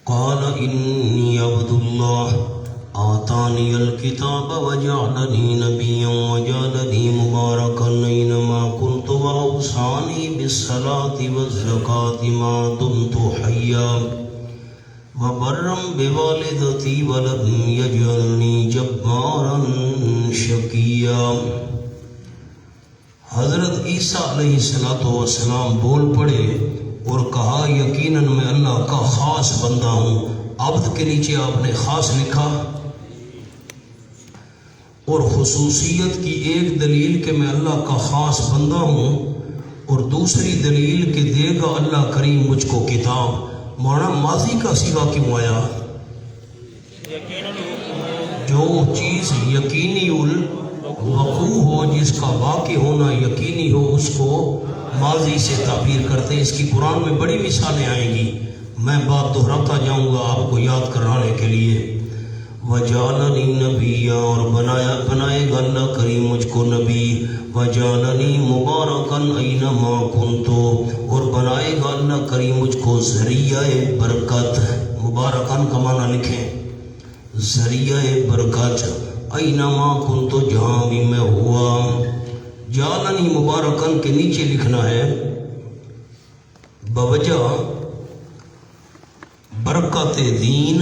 قال إني عبد الله آتاني الكتاب وجعلني نبيا وجعلني مباركا أينما كنت وأوصاني بالصلاة والزكاة ما دمت حيا وبرا بوالدتي ولم يجعلني جبارا شقيا۔ حضرت عیسیٰ علیہ السلام بول پڑے اور کہا یقیناً میں اللہ کا خاص بندہ ہوں۔ عبد کے نیچے آپ نے خاص لکھا، اور خصوصیت کی ایک دلیل کہ میں اللہ کا خاص بندہ ہوں، اور دوسری دلیل کہ دے گا اللہ کریم مجھ کو کتاب۔ مولانا ماضی کا صیغہ کیوں آیا؟ جو چیز یقینی الوقوع ہو، جس کا واقع ہونا یقینی ہو، اس کو ماضی سے تعبیر کرتے ہیں۔ اس کی قرآن میں بڑی مثالیں آئیں گی، میں بات دہراتا جاؤں گا آپ کو یاد کرانے کے لیے۔ وجعلنی نبیا، اور بنائے گا اللہ کریم مجھ کو نبی۔ وجعلنی مبارکا اینما کنت، اور بنائے گا اللہ کریم مجھ کو ذریعہ برکت۔ مبارکان کا معنی لکھیں، ذریعہ برکت۔ اینما کنت، جہاں بھی میں ہوا۔ جعلنی مبارکن کے نیچے لکھنا ہے بوجہ برکت دین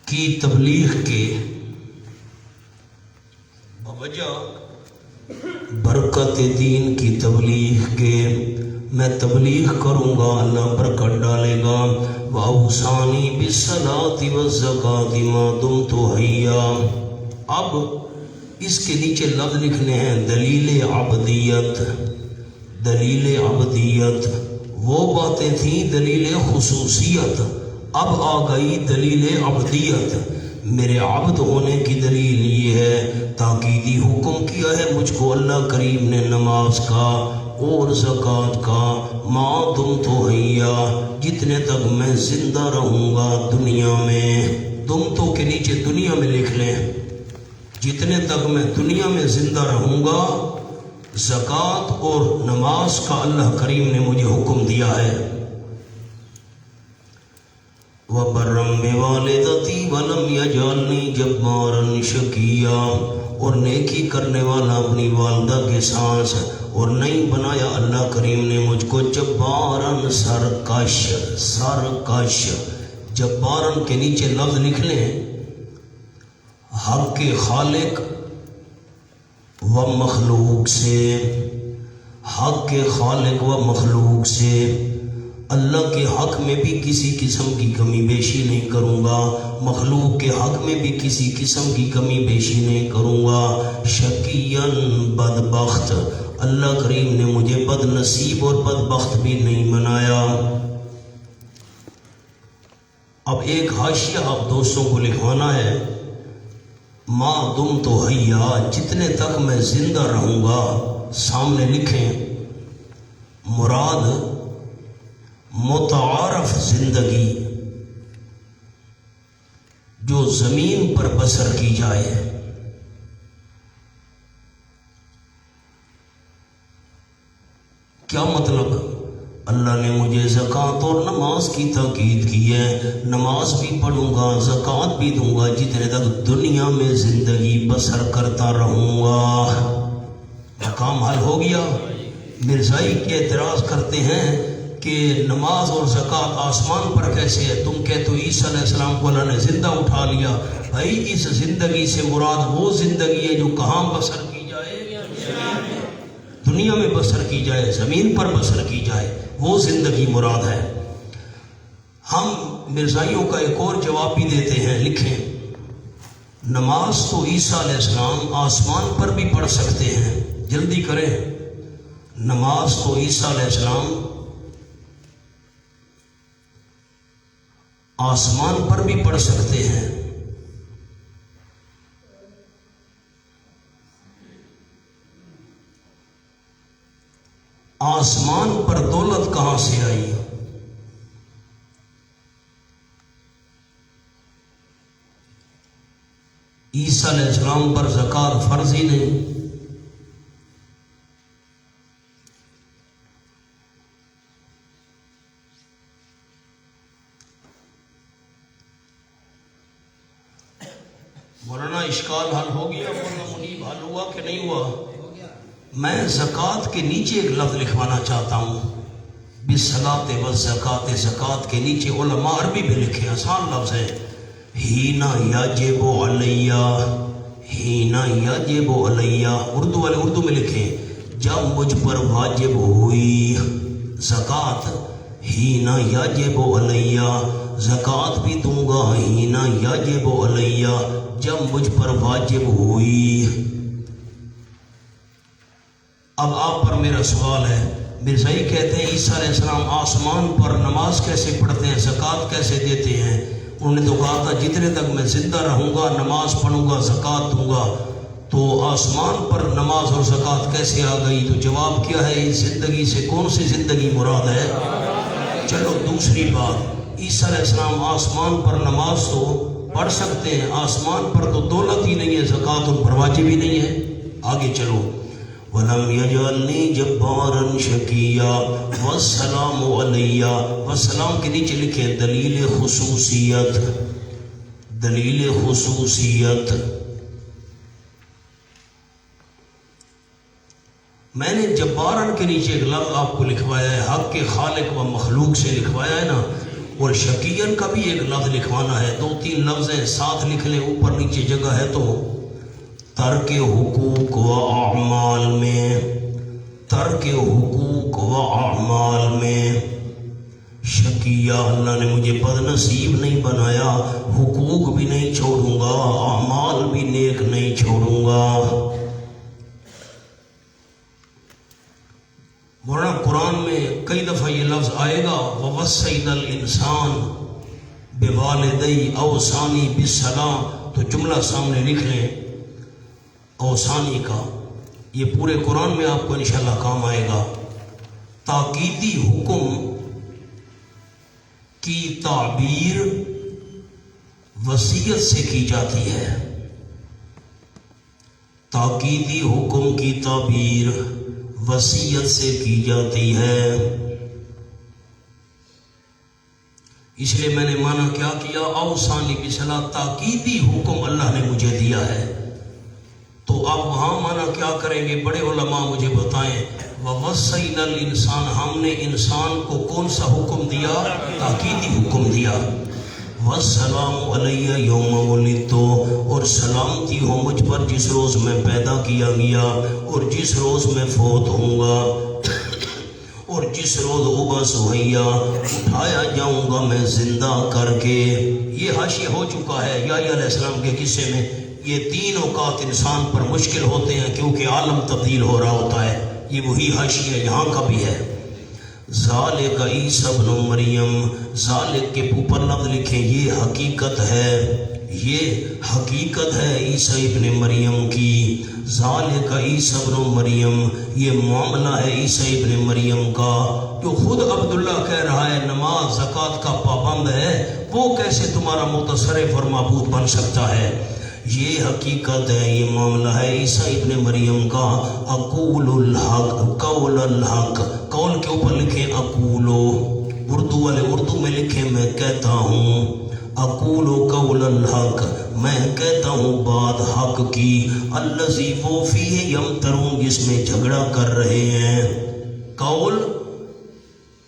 کی تبلیغ کے، بوجہ برکت دین کی تبلیغ کے میں تبلیغ کروں گا، اللہ برکت ڈالے گا۔ وَأَوْصَانِي بِالصَّلَاةِ وَالزَّكَاةِ مَا دُمْتُ حَيًّا۔ اب اس کے نیچے لفظ لکھنے ہیں دلیل عبدیت۔ دلیل عبدیت وہ باتیں تھیں دلیل خصوصیت، اب آ گئی دلیل عبدیت۔ میرے عبد ہونے کی دلیل یہ ہے، تاکیدی حکم کیا ہے مجھ کو اللہ کریم نے نماز کا اور زکوٰۃ کا، ما دمت حیا، جتنے تک میں زندہ رہوں گا دنیا میں۔ دمتو کے نیچے دنیا میں لکھ لیں، جتنے تک میں دنیا میں زندہ رہوں گا زکوٰۃ اور نماز کا اللہ کریم نے مجھے حکم دیا ہے۔ وَبَرًّا بِوَالِدَتِي وَلَمْ يَجْعَلْنِي جَبَّارًا شَقِيًّا، اور نیکی کرنے والا اپنی والدہ کے ساتھ، اور نہیں بنایا اللہ کریم نے مجھ کو جباراً سرکش۔ سرکش، جباراً کے نیچے لفظ لکھ لیں حق کے خالق و مخلوق سے۔ حق کے خالق و مخلوق سے، اللہ کے حق میں بھی کسی قسم کی کمی بیشی نہیں کروں گا، مخلوق کے حق میں بھی کسی قسم کی کمی بیشی نہیں کروں گا۔ شقیاً بدبخت، اللہ کریم نے مجھے بد نصیب اور بدبخت بھی نہیں بنایا۔ اب ایک حاشیہ آپ دوستوں کو لکھوانا ہے، ما دمت حیا، جتنے تک میں زندہ رہوں گا۔ سامنے لکھیں مراد متعارف زندگی جو زمین پر بسر کی جائے۔ کیا مطلب؟ اللہ نے مجھے زکوٰۃ اور نماز کی تاکید کی ہے، نماز بھی پڑھوں گا، زکوٰۃ بھی دوں گا، جتنے تک دنیا میں زندگی بسر کرتا رہوں گا۔ کام حل ہو گیا۔ مرزائی کے اعتراض کرتے ہیں کہ نماز اور زکوٰۃ آسمان پر کیسے ہے؟ تم کہتے ہو عیسیٰ علیہ السلام کو اللہ نے زندہ اٹھا لیا۔ بھائی اس زندگی سے مراد وہ زندگی ہے جو کہاں بسر کی جائے؟ دنیا میں بسر کی جائے، زمین پر بسر کی جائے، وہ زندگی مراد ہے۔ ہم مرزائیوں کا ایک اور جواب بھی دیتے ہیں، لکھیں نماز تو عیسیٰ علیہ السلام آسمان پر بھی پڑھ سکتے ہیں۔ جلدی کریں، نماز تو عیسیٰ علیہ السلام آسمان پر بھی پڑھ سکتے ہیں۔ آسمان پر دولت کہاں سے آئی؟ عیسیٰ علیہ السلام پر زکوٰۃ فرض ہی نہیں۔ مولانا اشکال حل ہو گیا؟ مولانا منیب حل ہوا کہ نہیں ہوا؟ میں زکوٰۃ کے نیچے ایک لفظ لکھوانا چاہتا ہوں، بالصلاۃ والزکوٰۃ، زکوٰۃ کے نیچے علماء عربی میں لکھے، آسان لفظ ہے، ہینا یجب علیہ، ہینا یجب علیہ، اردو والے اردو میں لکھیں جب مجھ پر واجب ہوئی زکوٰۃ، ہینا یجب علیہ، زکوٰۃ بھی دوں گا ہینا یجب علیہ، جب مجھ پر واجب ہوئی۔ اب آپ پر میرا سوال ہے، مرزائی کہتے ہیں عیسیٰ علیہ السلام آسمان پر نماز کیسے پڑھتے ہیں، زکوٰۃ کیسے دیتے ہیں؟ انہوں نے تو کہا تھا جتنے تک میں زندہ رہوں گا نماز پڑھوں گا زکوٰۃ دوں گا، تو آسمان پر نماز اور زکوٰۃ کیسے آ گئی؟ تو جواب کیا ہے، اس زندگی سے کون سی زندگی مراد ہے؟ چلو دوسری بات، عیسیٰ علیہ السلام آسمان پر نماز تو پڑھ سکتے ہیں، آسمان پر تو دولت ہی نہیں ہے، زکوٰۃ ان پر واجب ہی نہیں ہے۔ آگے چلو، وَلَمْ يَجْعَلْنِي جَبَّارًا شَقِيًّا وَالسَّلَامُ عَلَيَّ، والسلام کے نیچے لکھیں دلیل خصوصیت، دلیل خصوصیت۔ میں نے جبارن کے نیچے ایک لفظ آپ کو لکھوایا ہے، حق کے خالق و مخلوق سے لکھوایا ہے نا، اور شقیًا کا بھی ایک لفظ لکھوانا ہے، 2-3 لفظ ہیں، ساتھ لکھ لیں، اوپر نیچے جگہ ہے تو۔ ترک حقوق و اعمال میں، ترک حقوق و اعمال میں شقیہ، اللہ نے مجھے بد نصیب نہیں بنایا، حقوق بھی نہیں چھوڑوں گا، اعمال بھی نیک نہیں چھوڑوں گا۔ مولانا قرآن میں کئی دفعہ یہ لفظ آئے گا، وَوَصَّيْنَا الْإِنسَانَ بِوَالِدَيْهِ أَوْصَانِي بِالسَّلَامِ، تو جملہ سامنے لکھ لیں اوسانی کا، یہ پورے قرآن میں آپ کو انشاءاللہ کام آئے گا۔ تاکیدی حکم کی تعبیر وصیت سے کی جاتی ہے، تاکیدی حکم کی تعبیر وصیت سے کی جاتی ہے، اس لیے میں نے مانا کیا کیا، اوصانی بالصلاۃ، تاکیدی حکم اللہ نے مجھے دیا ہے، تو اب وہاں مانا کیا کریں گے؟ بڑے علماء مجھے بتائیں، وَوَصَّيْنَا الْإِنسَانَ، ہم نے انسان کو کون سا حکم دیا؟ تاکیدی حکم دیا۔ وَالسَّلَامُ عَلَيَّ يَوْمَ وُلِدتُّ، اور سلامتی ہو مجھ پر جس روز میں پیدا کیا گیا اور جس روز میں فوت ہوں گا، اور جس روز ابعث حیّا، اٹھایا جاؤں گا میں زندہ کر کے۔ یہ حاشیہ ہو چکا ہے یحییٰ علیہ السلام کے قصے میں، یہ 3 اوقات انسان پر مشکل ہوتے ہیں کیونکہ عالم تبدیل ہو رہا ہوتا ہے، یہ وہی حاشیہ یہاں کا بھی ہے۔ ذالک عیسیٰ ابن مریم، ذالک کے اوپر لفظ لکھیں، یہ حقیقت ہے، یہ حقیقت ہے عیسیٰ ابن مریم کی۔ ذالک عیسیٰ ابن مریم، یہ معاملہ ہے عیسیٰ ابن مریم کا، جو خود عبداللہ کہہ رہا ہے نماز زکوٰۃ کا پابند ہے، وہ کیسے تمہارا متصرف اور معبود بن سکتا ہے؟ یہ حقیقت ہے، یہ معاملہ ہے عیسیٰ ابن مریم کا۔ اقول الحق، قول الحق، قول کے اوپر لکھیں اقولو، اردو والے اردو میں لکھیں میں کہتا ہوں، اقولو قول الحق، میں کہتا ہوں بات حق کی، الذی وہ فیہ یمترون، جس میں جھگڑا کر رہے ہیں۔ قول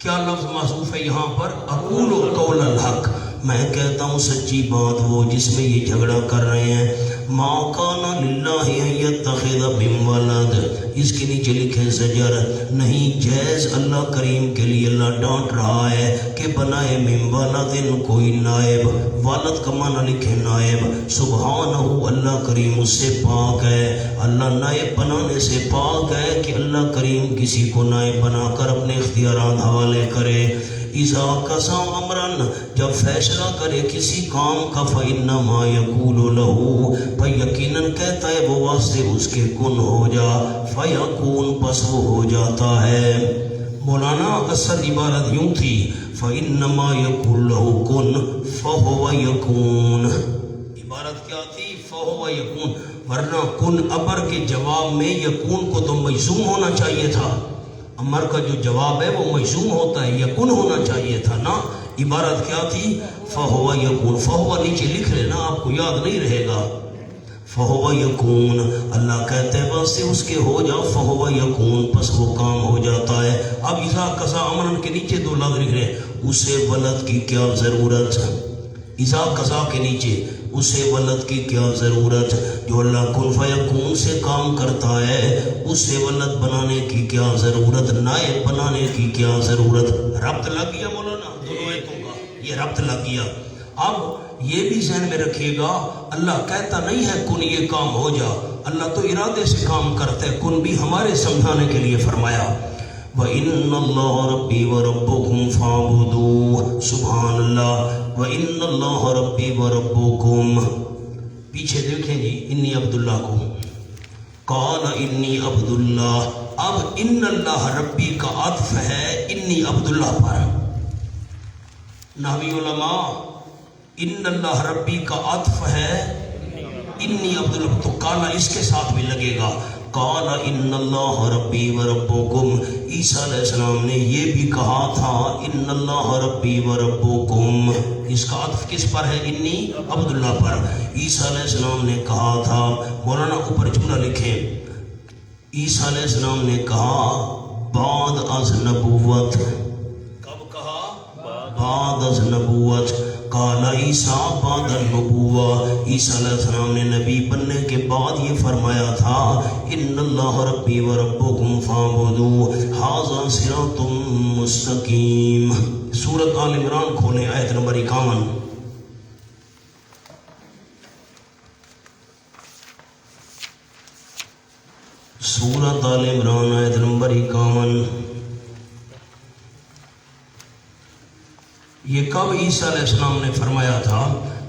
کیا لفظ محذوف ہے یہاں پر؟ اقولو قول الحق، میں کہتا ہوں سچی بات وہ جس میں یہ جھگڑا کر رہے ہیں۔ ما کان للہ ان یتخذ من ولد، اس کے نیچے لکھیں زجر، نہیں جائز اللہ کریم کے لیے، اللہ ڈانٹ رہا ہے کہ بنائے من ولد کوئی نائب، والد کا معنی لکھیں نائب، سبحانہ اللہ کریم اس سے پاک ہے، اللہ نائب بنانے سے پاک ہے کہ اللہ کریم کسی کو نائب بنا کر اپنے اختیارات حوالے کرے۔ اذا قضى امرا، جب فیصلہ کرے کسی کام کا، فانما یقول له، تو یقیناً کہتا ہے وہ واسطے اس کے کن ہو جا، فیکون، پس وہ ہو جاتا ہے۔ مولانا اصل عبارت یوں تھی، فانما یقول له کن فهو یکون، عبارت کیا تھی؟ فهو یکون، ورنہ کن امر کے جواب میں یکون کو تو مجزوم ہونا چاہیے تھا، امر کا جو جواب ہے وہ مجزوم ہوتا ہے، یکن ہونا چاہیے تھا نا۔ عبارت کیا تھی؟ فہو یکون، فہو نیچے لکھ لینا، آپ کو یاد نہیں رہے گا۔ فہو یکون، اللہ کہتے ہیں بس سے اس کے ہو جا، فہو یکون، پس وہ کام ہو جاتا ہے۔ اب اذا قضا امرن کے نیچے دو لفظ لکھ رہے ہیں، اسے ولد کی کیا ضرورت، اذا قضا کے نیچے اسے ولد کی کیا ضرورت، جو اللہ کن فیکون سے کام کرتا ہے اسے ولد بنانے کی کیا ضرورت، نائب بنانے کی کیا ضرورت۔ ربط لگ گیا مولانا دونوں آیتوں کا، یہ ربط لگ گیا۔ اب یہ بھی ذہن میں رکھیے گا، اللہ کہتا نہیں ہے کن یہ کام ہو جا، اللہ تو ارادے سے کام کرتا ہے، کن بھی ہمارے سمجھانے کے لیے فرمایا۔ وَإِنَّ اللَّهَ رَبِّي وَرَبُّكُمْ فَاعْبُدُوهُ، سبحان اللہ۔ وَإِنَّ اللَّهَ رَبِّي وَرَبُّكُمْ، پیچھے دیکھیں جی، انی عبداللہ کو قال انی عبداللہ، اب ان اللہ ربی کا عطف ہے انی عبداللہ پر۔ نحوی علماء ان اللہ ربی کا عطف ہے انی عبداللہ، تو کالا اس کے ساتھ بھی لگے گا، قال ان اللہ ربی وربکم۔ عیسیٰ علیہ السلام نے یہ بھی کہا تھا ان اللہ ربی وربکم، اس کا عطف کس پر ہے، انی عبداللہ پر۔ عیسیٰ علیہ السلام نے کہا تھا، مولانا اوپر جملہ لکھیں، عیسیٰ علیہ السلام نے کہا بعد از نبوت، کب کہا، بعد از نبوت، قال عیسیٰ بعد النبوہ، عیسیٰ علیہ السلام نے نبی بننے کے بعد یہ فرمایا تھا ان اللہ ربی وربکم فاعبدوہ ھذا صراط مستقیم۔ سورۃ آل عمران کھولیں، آیت نمبر 51۔ سورۃ آل عمران آیت نمبر 51۔ یہ کب عیسیٰ علیہ السلام نے فرمایا تھا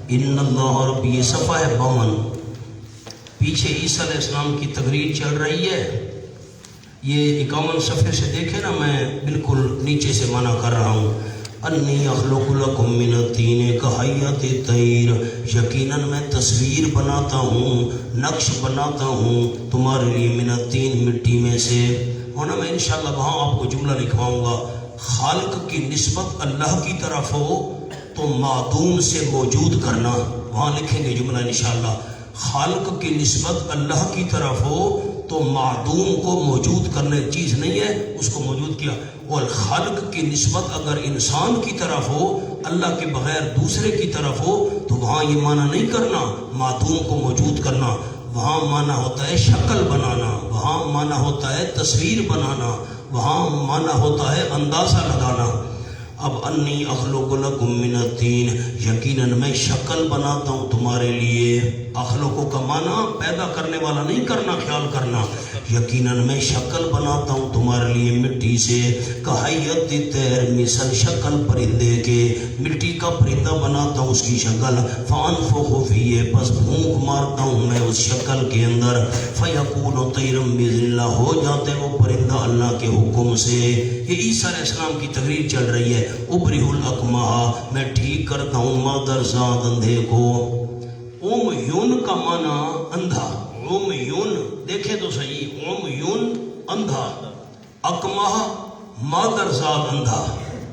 ان اللہ ربی، یہ صفحہ ہے 52، پیچھے عیسیٰ علیہ السلام کی تقریر چل رہی ہے، یہ 51 صفحے سے دیکھیں نا، میں بالکل نیچے سے منع کر رہا ہوں، انی اخلق لکم من الطین کہیئۃ الطیر، یقیناً میں تصویر بناتا ہوں، نقش بناتا ہوں تمہارے لیے من الطین، مٹی میں سے۔ ہونا میں انشاءاللہ وہاں آپ کو جملہ لکھواؤں گا، خالق کی نسبت اللہ کی طرف ہو تو معدوم سے موجود کرنا، وہاں لکھیں گے جملہ انشاءاللہ، خالق کی نسبت اللہ کی طرف ہو تو معدوم کو موجود کرنے چیز نہیں ہے اس کو موجود کیا، اور خالق کی نسبت اگر انسان کی طرف ہو اللہ کے بغیر دوسرے کی طرف ہو تو وہاں یہ معنی نہیں کرنا معدوم کو موجود کرنا، وہاں معنی ہوتا ہے شکل بنانا، وہاں معنی ہوتا ہے تصویر بنانا، وہاں معنی ہوتا ہے اندازہ لگانا۔ اب انی اخلق لکم من الطین، یقیناً میں شکل بناتا ہوں تمہارے لیے، اخلقوں کا معنی پیدا کرنے والا نہیں کرنا، خیال کرنا، یقیناً میں شکل بناتا ہوں تمہارے لیے مٹی سے، کہیئۃ الطیر، مثل شکل پرندے کے، مٹی کا پرندہ بناتا ہوں اس کی شکل، فانفخ فیہ، پس پھونک مارتا ہوں میں اس شکل کے اندر، فیکون طیرا باذن اللہ، ہو جاتے وہ پرندہ اللہ کے حکم سے۔ یہ عیسیٰ علیہ السلام کی تقریر چل رہی ہے، ابرئ الاکمہ، میں ٹھیک کرتا ہوں مادرزاد اندھے کو۔ عمیون کا معنی اندھا، عمیون دیکھیں تو صحیح، عمیون اندھا، اکمہ مادرزاد اندھا،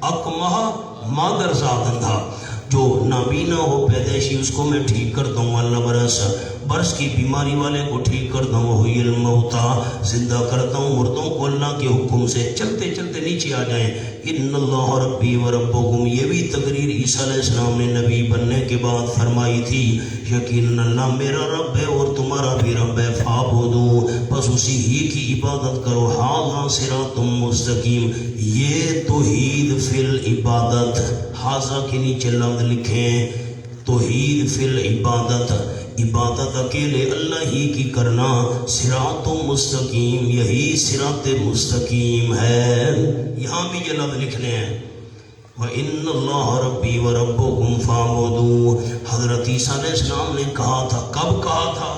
اکمہ مادرزاد اندھا، جو نابینا ہو پیدائشی اس کو میں ٹھیک کرتا ہوں، اللہ برس کی بیماری والے کو ٹھیک کرتا ہوں، وہی الموتا، زندہ کرتا ہوں مردوں کو اللہ کے حکم سے۔ چلتے چلتے نیچے آ جائیں، ان اللہ ربی وربکم، یہ بھی تقریر عیسیٰ علیہ السلام نے نبی بننے کے بعد فرمائی تھی، یقیناً اللہ میرا رب ہے اور تمہارا بھی رب ہے، فاعبدوا، بس اسی ہی کی عبادت کرو، ھذا صراط مستقیم، یہ توحید فی العبادت، ھذا کے نیچے لفظ لکھیں توحید فی العبادت، عبادت اکیلے اللہ ہی کی کرنا، صراط مستقیم، یہی صراط مستقیم ہے، یہاں بھی یہ لفظ لکھنے ہیں، وَإِنَّ اللَّهَ رَبِّي وَرَبُّكُمْ فَاعْبُدُوهُ۔ حضرت عیسیٰ علیہ السلام نے کہا تھا، کب کہا تھا،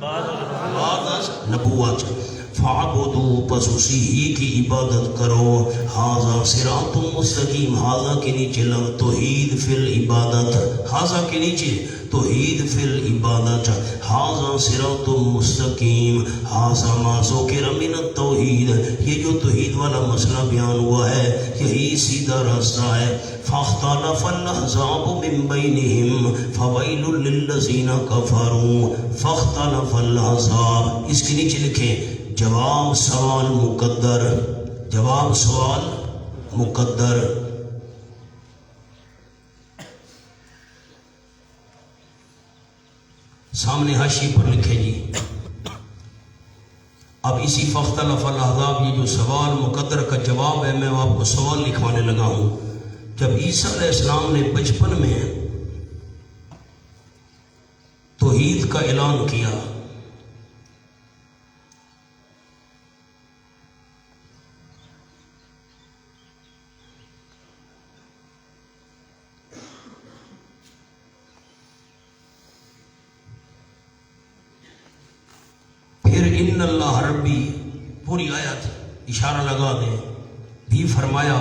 بعد از نبوت، فعبدو پس اسی ہی کی عبادت کرو. ھذا صراط مستقیم، ھذا کے نیچے لگ توحید فی العبادت، ھذا کے نیچے توحید فی العبادت، ھذا صراط مستقیم، ھذا ما ذکر من التوحید، یہ جو توحید والا مسئلہ بیان ہوا ہے یہی سیدھا راستہ ہے. فاختلف الاحزاب من بینہم فویل للذین کفروا. فاختلف الاحزاب، اس کے نیچے لکھیں جواب سوال مقدر، جواب سوال مقدر. سامنے حاشیے پر لکھے جی. اب اسی فاختلف الاحزاب، یہ جو سوال مقدر کا جواب ہے، میں آپ کو سوال لکھوانے لگا ہوں. جب عیسیٰ علیہ السلام نے بچپن میں توحید کا اعلان کیا، پھر ان اللہ ربی، پوری آیت اشارہ لگا دیں، بھی فرمایا،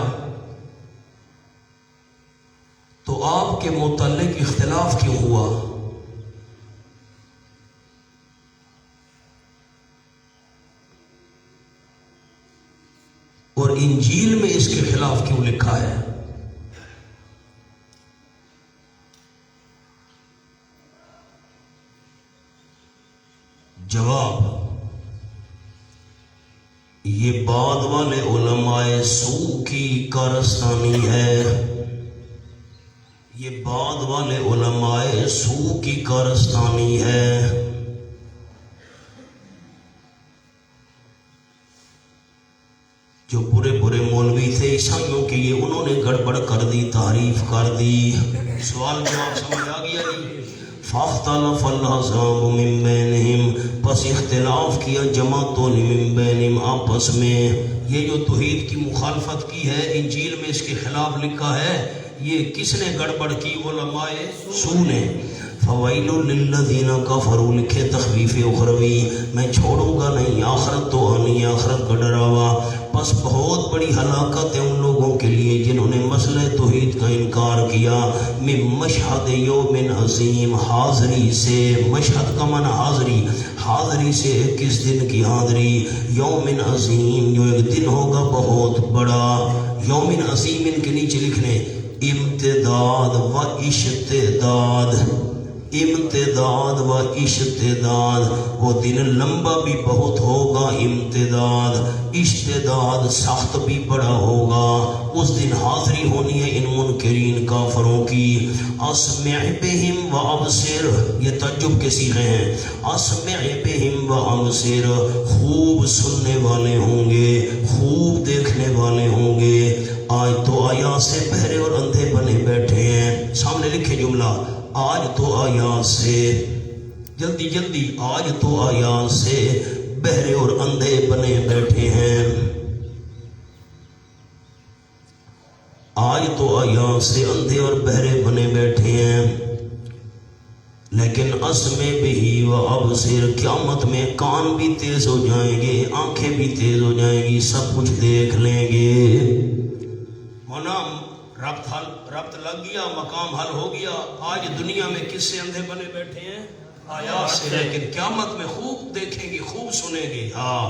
تو آپ کے متعلق اختلاف کیوں ہوا؟ اور انجیل میں اس کے خلاف کیوں لکھا ہے؟ جواب، یہ بعد والے علماء سوء کی کارستانی ہے، یہ بعد والے علماء سوء کی کارستانی ہے. جو برے برے مولوی تھے عیسائیوں کے لیے، انہوں نے گڑبڑ کر دی، تعریف کر دی. سوال جواب سمجھ آ گیا جی. فاختلف الاحزاب من بینہم، پس اختلاف کیا جماعتوں نے من بینہم، آپس میں. یہ جو توحید کی مخالفت کی ہے، انجیل میں اس کے خلاف لکھا ہے، یہ کس نے گڑبڑ کی؟ علماء سوء نے. فویل للذین کفروا، لکھے تخفیف اخروی، میں چھوڑوں گا نہیں، آخرت تو آنی، آخرت کا ڈراوا. بس بہت بڑی ہلاکت ہے ان لوگوں کے لیے جنہوں نے مسئلہ توحید کا انکار کیا. من مشہد یوم عظیم، حاضری سے، مشہد کا معنی حاضری، حاضری سے کس دن کی حاضری؟ یوم عظیم، جو ایک دن ہوگا بہت بڑا. یوم عظیم ان کے نیچے لکھنے امتداد و اشتداد، امتداد و اشتداد، وہ دن لمبا بھی بہت ہوگا، امتداد، اشتداد سخت بھی بڑا ہوگا. اس دن حاضری ہونی ہے ان منکرین کافروں کی. اسمع بہم و ابصر، یہ تعجب کے صیغے ہیں. اسمع بہم و ابصر، خوب سننے والے ہوں گے، خوب دیکھنے والے ہوں گے. آج تو آیات سے بہرے اور اندھے بنے بیٹھے ہیں. سامنے لکھے جملہ، آج تو آیات سے، جلدی جلدی، آج تو آیات سے بہرے اور اندھے بنے بیٹھے ہیں. آج تو آیات سے اندھے اور بہرے بنے بیٹھے ہیں. لیکن اسمع بہی و ابصر، قیامت میں کان بھی تیز ہو جائیں گے، آنکھیں بھی تیز ہو جائیں گی، سب کچھ دیکھ لیں گے. ربط لگ گیا، مقام حل ہو گیا. آج دنیا میں کس سے اندھے بنے بیٹھے ہیں؟ آیات سے. لیکن قیامت میں خوب دیکھیں گے، خوب سنیں گے. ہاں،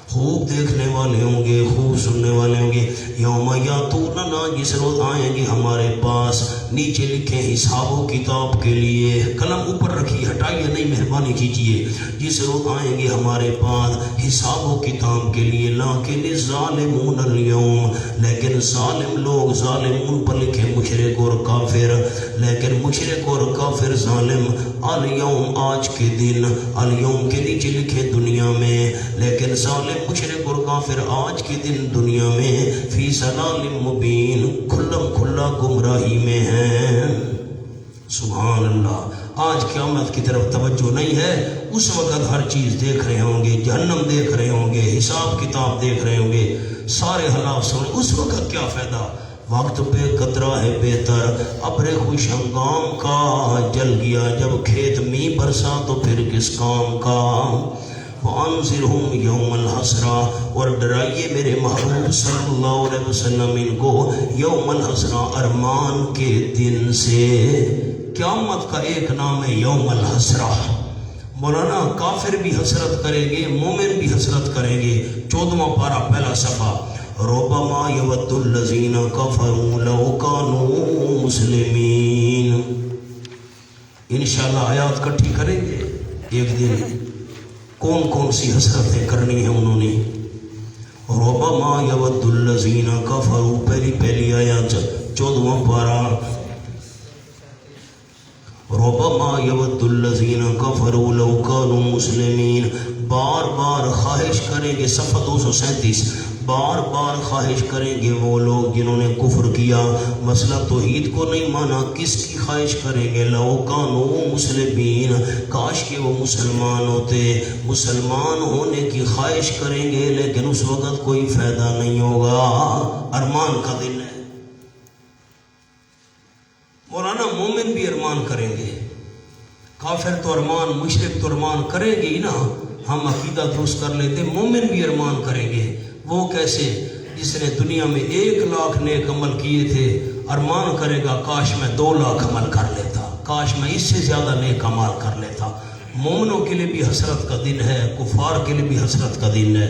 خوب دیکھنے والے ہوں گے، خوب سننے والے ہوں گے. یوم یاتوننا، جس روز آئیں گے ہمارے پاس. نیچے لکھیں حساب و کتاب کے لیے، قلم اوپر رکھی، ہٹائیے نہیں، مہربانی کیجیے. جس روز آئیں گے ہمارے پاس حساب و کتاب کے لیے. لیکن الظالمون اليوم، لیکن ظالم لوگ، ظالمون پر لکھے مشرک اور کافر، لیکن مشرک اور کافر ظالم. اليوم، آج کے دن، اليوم کے نیچے لکھے دنیا میں، لیکن ظالم مشرک اور کافر آج کے دن دنیا میں فی ضلال مبین، کھلم کھلا گمراہی میں ہیں. سبحان اللہ. آج قیامت کی طرف توجہ نہیں ہے. اس وقت ہر چیز دیکھ رہے ہوں گے، جہنم دیکھ رہے ہوں گے، حساب کتاب دیکھ رہے ہوں گے، سارے حالات سن. اس وقت کیا فائدہ؟ وقت پہ قطرہ ہے بہتر، ابر خوش ہنگام کا جل گیا. جب کھیت میں برسا تو پھر کس کام کا؟ وانذرہم یوم الحسرہ، اور ڈرائیے میرے محبوب صلی اللہ علیہ وسلم ان کو یوم الحسرہ، ارمان کے دن سے۔ قیامت کا ایک نام ہے یوم الحسرہ۔ مولانا کافر بھی حسرت کریں گے، مومن بھی حسرت کریں گے۔ 14واں پارہ پہلا صفحہ، ربما یود الذین کفروا لو کانوا مسلمین۔ انشاءاللہ آیات کٹھی کریں گے ایک دن، کون کون سی حسرتیں کرنی ہیں انہوں نے۔ ربما یود الذین کفروا، پہلی آیات 14واں پارہ، ربما یود الذین کفروا لو کانوا مسلمین، بار بار خواہش کریں گے، صفحہ 237، بار بار خواہش کریں گے وہ لوگ جنہوں نے کفر کیا، مسئلہ توحید کو نہیں مانا، کس کی خواہش کریں گے؟ لو کانوا مسلمین، کاش کہ وہ مسلمان ہوتے، مسلمان ہونے کی خواہش کریں گے، لیکن اس وقت کوئی فائدہ نہیں ہوگا، ارمان کا دن ہے۔ مولانا مومن بھی ارمان کریں گے، کافر تو ارمان، مشرک تو ارمان کریں گے ہی نا، ہم عقیدہ درست کر لیتے، مومن بھی ارمان کریں گے۔ وہ کیسے؟ جس نے دنیا میں 1,00,000 نیک عمل کیے تھے، ارمان کرے گا کاش میں 2,00,000 عمل کر لیتا، کاش میں اس سے زیادہ نیک عمل کر لیتا۔ مومنوں کے لیے بھی حسرت کا دن ہے، کفار کے لیے بھی حسرت کا دن ہے۔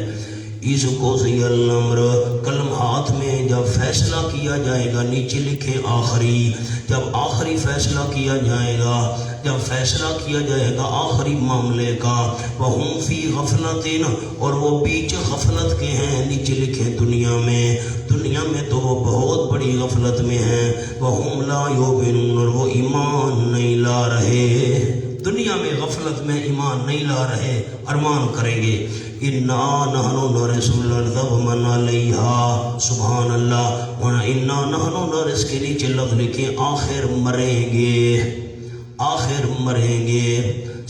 اس کو ضیع الامر، قلم ہاتھ میں جب فیصلہ کیا جائے گا، نیچے لکھیں آخری، جب آخری فیصلہ کیا جائے گا، جب فیصلہ کیا جائے گا آخری معاملے کا، وَهُمْ فِي غَفْلَةٍ، اور وہ بیچ غفلت کے ہیں، نیچے لکھیں دنیا میں تو وہ بہت بڑی غفلت میں ہیں، وَهُمْ لَا يُؤْمِنُونَ، اور وہ ایمان نہیں لا رہے، دنیا میں غفلت میں ایمان نہیں لا رہے، ارمان کریں گے۔ اِنَّا نَحْنُ نَرِثُ الْأَرْضَ وَمَنْ عَلَيْهَا، سبحان اللہ، اِنَّا نَحْنُ نَرِثُ کے نیچے لفظ لکھیں آخر مریں گے، آخر مریں گے،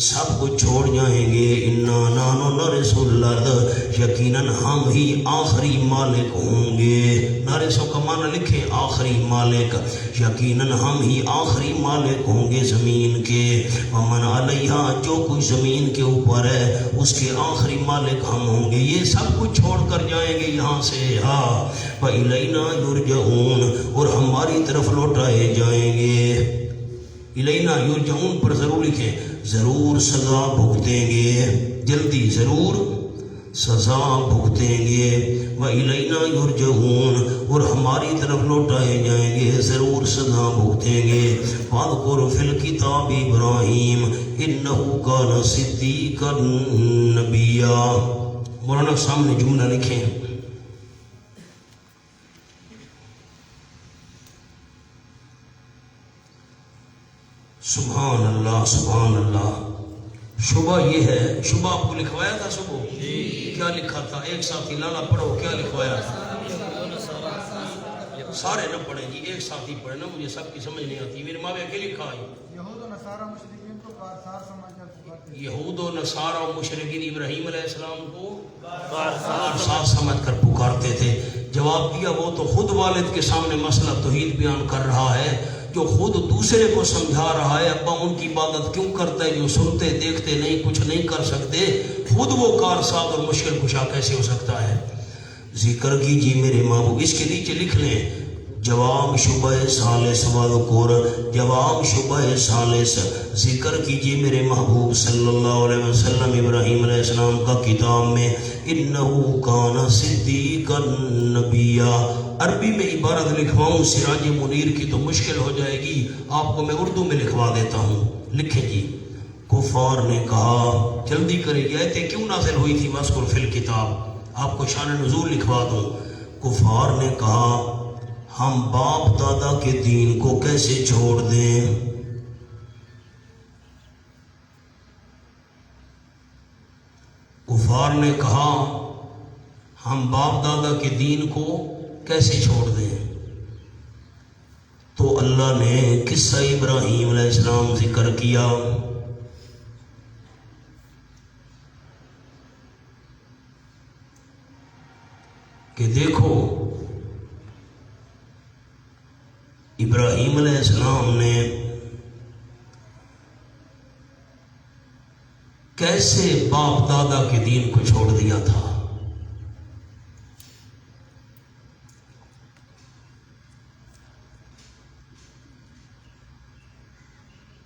سب کچھ چھوڑ جائیں گے۔ اِنَّا نَحْنُ نَرِثُ الْأَرْضَ، یقیناً ہم ہی آخری مالک ہوں گے، نارثوں کا معنی لکھیں آخری مالک، یقیناً ہم ہی آخری مالک ہوں گے زمین کے، وَمَنْ عَلَيْهَا، جو کچھ زمین کے اوپر ہے اس کے آخری مالک ہم ہوں گے، یہ سب کچھ چھوڑ کر جائیں گے یہاں سے، ہاں، وَإِلَيْنَا يُرْجَعُونَ، اور ہماری طرف لوٹائے جائیں گے۔ الینا یرجعون پر ضرور لکھیں، ضرور سزا بھگتیں گے، جلدی ضرور سزا بھگتیں گے۔ وَإِلَيْنَا يُرْجَعُونَ، اور ہماری طرف لوٹائے جائیں گے، ضرور سزا بھگتیں گے۔ وَاذْكُرْ فِي الْكِتَابِ إِبْرَاهِيمَ إِنَّهُ كَانَ صِدِّيقًا نَبِيًّا۔ مولانا سامنے جملہ لکھیں، سبحان اللہ سبحان اللہ۔ شبہ یہ ہے، شبہ آپ کو لکھوایا تھا صبح؟ کیا لکھا تھا؟ ایک ساتھی لالا پڑھو، کیا لکھوایا تھا؟ سارے نہ پڑھیں جی، ایک ساتھی پڑھے نا، مجھے سب کی سمجھ نہیں آتی۔ میرے ماں کیا لکھا ہے؟ یہود و نصارہ مشرکین کو کارسار سمجھ کر پکارتے، یہود و نصارہ و مشرکین ابراہیم علیہ السلام کو کارسار سمجھ کر پکارتے تھے۔ جواب دیا، وہ تو خود والد کے سامنے مسئلہ توحید بیان کر رہا ہے، جو خود دوسرے کو سمجھا رہا ہے، ابا ان کی عبادت کیوں کرتا ہے جو سنتے دیکھتے نہیں، کچھ نہیں کر سکتے، خود وہ کارساز اور مشکل کشا کیسے ہو سکتا ہے؟ ذکر کیجیے میرے محبوب، اس کے نیچے لکھ لیں، جواب شبہ ثالث واذکر، جواب شبہ ثالث، ذکر کیجیے میرے محبوب صلی اللہ علیہ وسلم ابراہیم علیہ السلام کا کتاب میں، انہو کان صدیقا نبیا۔ عربی میں عبارت لکھواؤں سراج منیر کی تو مشکل ہو جائے گی، آپ کو میں اردو میں لکھوا دیتا ہوں، لکھیں جی۔ کفار نے کہا، جلدی کریں، یہ آیتیں کیوں نازل ہوئی تھی؟ وَاذْكُرْ فِي الْكِتَابِ، آپ کو شان نزول لکھوا دوں۔ کفار نے کہا، ہم باپ دادا کے دین کو کیسے چھوڑ دیں؟ کفار نے کہا، ہم باپ دادا کے دین کو کیسے چھوڑ دیں؟ تو اللہ نے قصہ ابراہیم علیہ السلام ذکر کیا، کہ دیکھو ابراہیم علیہ السلام نے کیسے باپ دادا کے دین کو چھوڑ دیا تھا.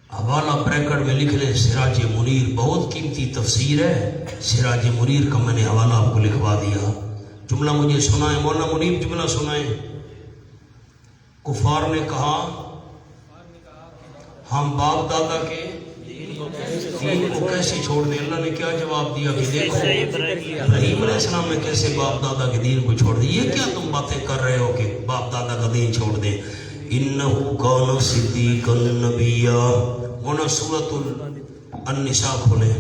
حوالہ بریکٹ میں لکھ لیں سراج منیر، بہت قیمتی تفسیر ہے. سراج منیر کا میں نے حوالہ آپ کو لکھوا دیا. جملہ مجھے سنائیں، مولانا منیر جملہ سنائیں. کفار نے کہا ہم باپ دادا کے دین کو کیسے چھوڑ دیں؟ اللہ نے کیا جواب دیا کہ دیکھو ابراہیم علیہ السلام نے کیسے باپ دادا کے دین کو چھوڑ دیا. یہ کیا تم باتیں کر رہے ہو کہ باپ دادا کا دین چھوڑ دیں؟ انہو کان صدیقا نبیا. ہونا سورۃ النساء کھولیں،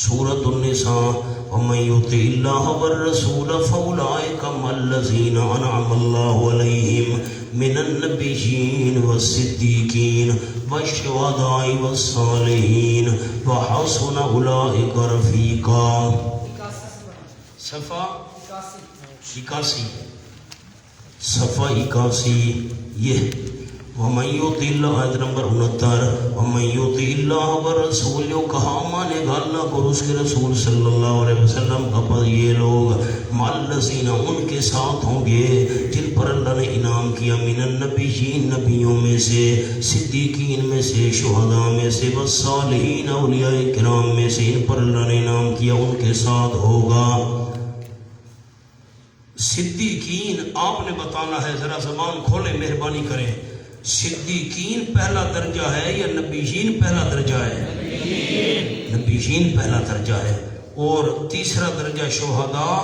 سورۃ النساء. ومن یطع اللہ والرسول فاولئک مع الذین انعم اللہ علیہم من النبیین والصدیقین والشہداء والصالحین وحسن اولئک رفیقا. صفحہ 81، صفحہ 81. یہ ومن یطع اللہ، آیت نمبر 69. ومن یطع اللہ والرسول، جو کہا مانے گا اللہ کو اور اس کے رسول صلی اللہ علیہ وسلم کا، پر یہ لوگ مع الذین، ان کے ساتھ ہوں گے جن پر اللہ نے انعام کیا، من النبیین، نبیوں میں سے، صدیقین میں سے، شہداء میں سے، والصالحین، اولیاء کرام میں سے. ان پر اللہ نے انعام کیا، ان کے ساتھ ہوگا. صدیقین آپ نے بتانا ہے، ذرا زبان کھولیں مہربانی کریں. صدیقین پہلا درجہ ہے یا نبیین پہلا درجہ ہے؟ نبیین پہلا درجہ ہے، اور تیسرا درجہ شہداء،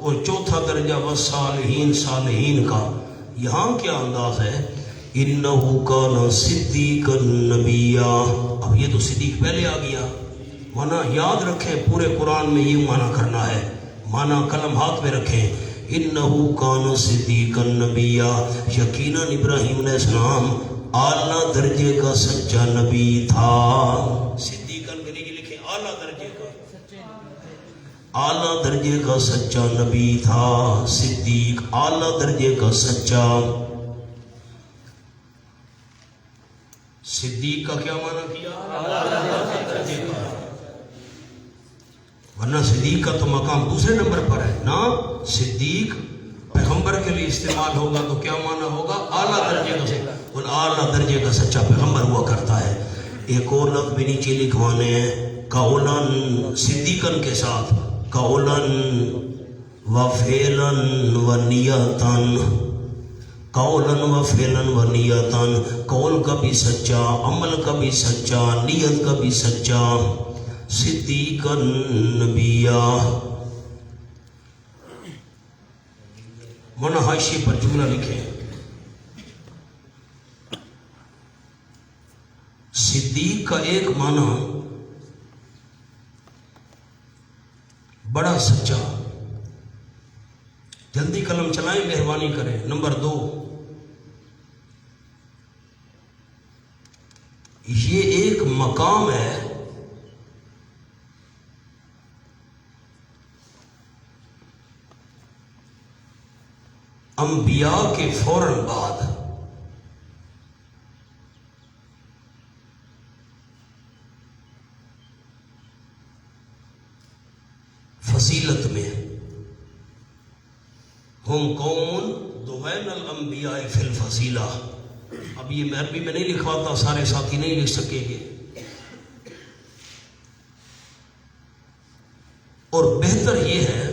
اور چوتھا درجہ والصالحین، صالحین کا. یہاں کیا انداز ہے؟ انہو کان صدیقا نبیا. اب یہ تو صدیق پہلے آ گیا. معنی یاد رکھیں، پورے قرآن میں یہ معنی کرنا ہے، معنی قلم ہاتھ میں رکھیں. انہو کان صدیقا نبیا، یقیناً ابراہیم علیہ السلام اعلیٰ درجے کا سچا نبی تھا. صدیقاً کے لیے لکھیں اعلیٰ درجے کا، اعلیٰ درجے کا سچا نبی تھا. صدیق اعلیٰ درجے کا سچا. صدیق کا کیا معنی کیا؟ اعلیٰ درجے کا. ورنہ صدیق کا تو مقام دوسرے نمبر پر ہے نا. صدیق پیغمبر کے لیے استعمال ہوگا تو کیا معنی ہوگا؟ اعلیٰ درجے کا. اور اعلیٰ درجے کا سچا پیغمبر ہوا کرتا ہے. ایک اور لفظ بھی نیچے لکھوانے ہیں، قولاً صدیقاً کے ساتھ، قولاً و فعلاً و نیتاً. قولاً و فعلاً و نیتاً، قول کا بھی سچا، عمل کا بھی سچا، نیت کا بھی سچا. صدیقا نبیا. مولانا حاشیے پر جملہ لکھیں، صدیق کا ایک معنی بڑا سچا. جلدی قلم چلائیں مہربانی کریں. نمبر 2، یہ ایک مقام ہے انبیاء کے فوراً بعد. فضیلت میں ہم قوم دوین الانبیاء فی الفضیلہ. اب یہ میں عربی میں نہیں لکھواتا، سارے ساتھی نہیں لکھ سکیں گے. اور بہتر یہ ہے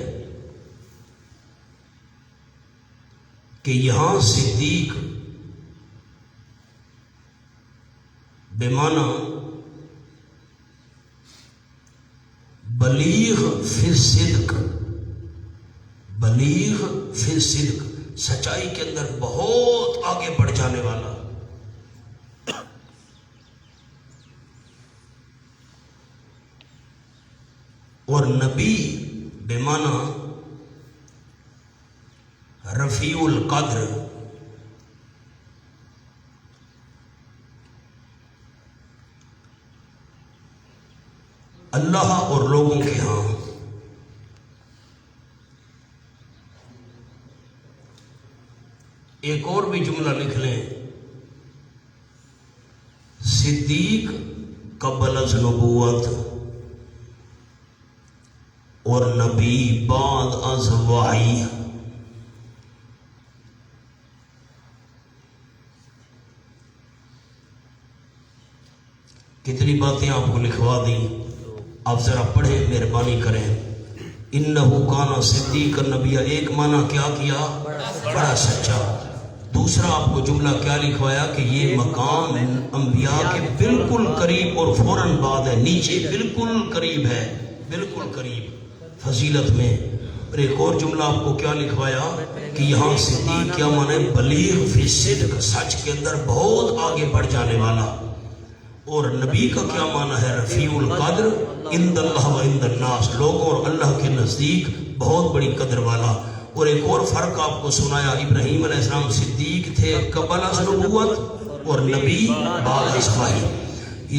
کہ یہاں صدیق بمعنی بلیغ فی الصدق، بلیغ فی الصدق، سچائی کے اندر بہت آگے بڑھ جانے والا. اور نبی بمعنی رفیع القدر، اللہ اور لوگوں کے ہاں. ایک اور بھی جملہ لکھ لیں، صدیق قبل از نبوت اور نبی بعد از وحی. کتنی باتیں آپ کو لکھوا دیں، آپ ذرا پڑھیں، مہربانی کریں. انہو کانا صدیق النبی، ایک معنی کیا کیا؟ بڑا سچا. دوسرا آپ کو جملہ کیا لکھوایا کہ یہ مقام انبیاء کے بالکل قریب اور فوراً بعد ہے، نیچے بالکل قریب ہے، بالکل قریب فضیلت میں. اور ایک اور جملہ آپ کو کیا لکھوایا کہ یہاں صدیق کیا معنی؟ بلیغ فی صدق، سچ کے اندر بہت آگے بڑھ جانے والا. اور نبی کا کیا معنی ہے؟ رفیع القدر عند اللہ و عند الناس، لوگوں اور اللہ کے نزدیک بہت بڑی قدر والا. اور ایک اور فرق آپ کو سنایا، ابراہیم علیہ السلام صدیق تھے قبل از نبوت اور نبی بعد از وحی.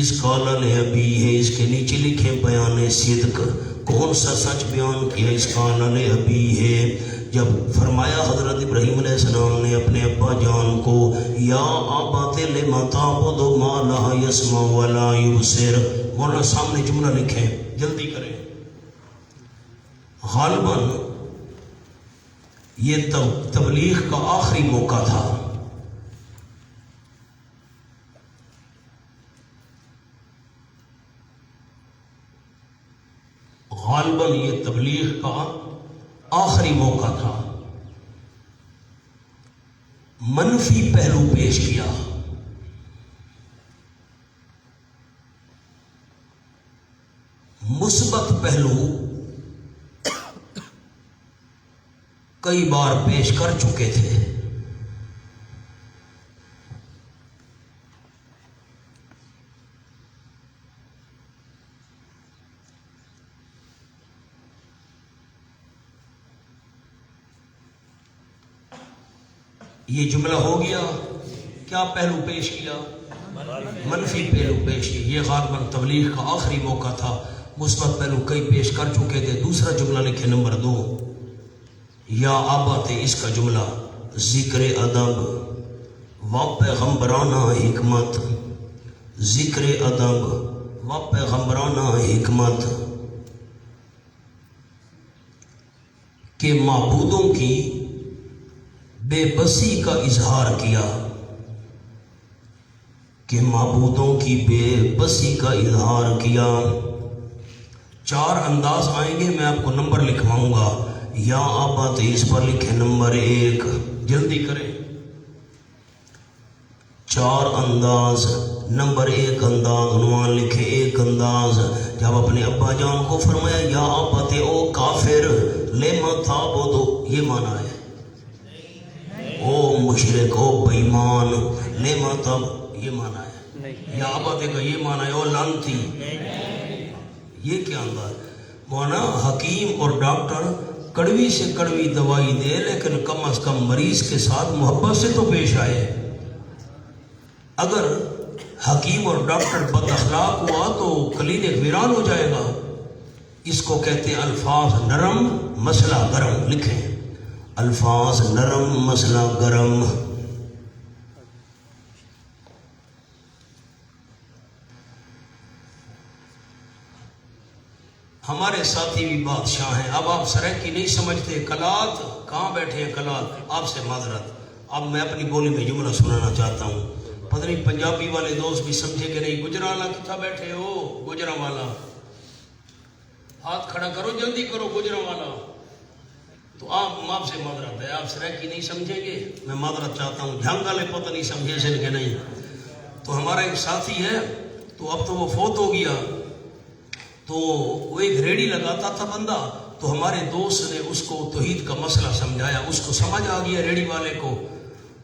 اس قال نے ابھی ہے، اس کے نیچے لکھے بیان صدق، کون سا سچ بیان کیا؟ اس قال نے ابھی ہے، جب فرمایا حضرت ابراہیم علیہ السلام نے اپنے ابا جان کو، یا آبات لما تعبد ما لا يسمع ولا يبصر. مولانا سامنے جملہ لکھیں، جلدی کریں. غالباً یہ تبلیغ کا آخری موقع تھا. غالباً یہ تبلیغ کا آخری موقع تھا. منفی پہلو پیش کیا. مثبت پہلو کئی بار پیش کر چکے تھے. یہ جملہ ہو گیا. کیا پہلو پیش کیا؟ منفی پہلو پیش کیا. یہ غالباً تبلیغ کا آخری موقع تھا. مثبت پہلو کئی پیش کر چکے تھے. دوسرا جملہ لکھے نمبر 2، یا آبات، اس کا جملہ ذکر ادب و پیغمبرانہ حکمت. ذکر ادب و پیغمبرانہ حکمت کہ معبودوں کی بے بسی کا اظہار کیا، کہ معبودوں کی بے بسی کا اظہار کیا. 4 انداز آئیں گے، میں آپ کو نمبر لکھواؤں گا. یا آبات، اس پر لکھے نمبر 1، جلدی کریں. 4 انداز. نمبر 1 انداز، عنوان لکھے 1 انداز. جب اپنے ابا جان کو فرمایا یا آبات او کافر لما تعبدو، یہ معنی ہے او مشرک، او بےمان، لما تب، یہ معنی ہے. یا آبات کا یہ معنی ہے او لعنتی. یہ کیا انداز؟ مانا حکیم اور ڈاکٹر کڑوی سے کڑوی دوائی دے، لیکن کم از کم مریض کے ساتھ محبت سے تو پیش آئے. اگر حکیم اور ڈاکٹر بد اخلاق ہوا تو کلینک ویران ہو جائے گا. اس کو کہتے ہیں الفاظ نرم مسئلہ گرم. لکھیں، الفاظ نرم مسئلہ گرم. ہمارے ساتھی بھی بادشاہ ہیں. اب آپ سرائکی نہیں سمجھتے. کلات کہاں بیٹھے ہیں؟ کلات، آپ سے معذرت. اب میں اپنی بولی میں جملہ سنانا چاہتا ہوں. پتہ نہیں پنجابی والے دوست بھی سمجھے کہ نہیں. گجرانوالا کتنا بیٹھے ہو؟ گجرانوالا ہاتھ کھڑا کرو، جلدی کرو. گجرانوالا. تو آپ سے معذرت ہے، آپ سرائکی نہیں سمجھیں گے، میں معذرت چاہتا ہوں. جھنگ والے پتہ نہیں سمجھے سے کہ نہیں. تو ہمارا ایک ساتھی ہے، تو اب تو وہ فوت ہو گیا. تو وہ ایک ریڑھی لگاتا تھا بندہ. تو ہمارے دوست نے اس کو توحید کا مسئلہ سمجھایا. اس کو سمجھ آ گیا ریڑھی والے کو.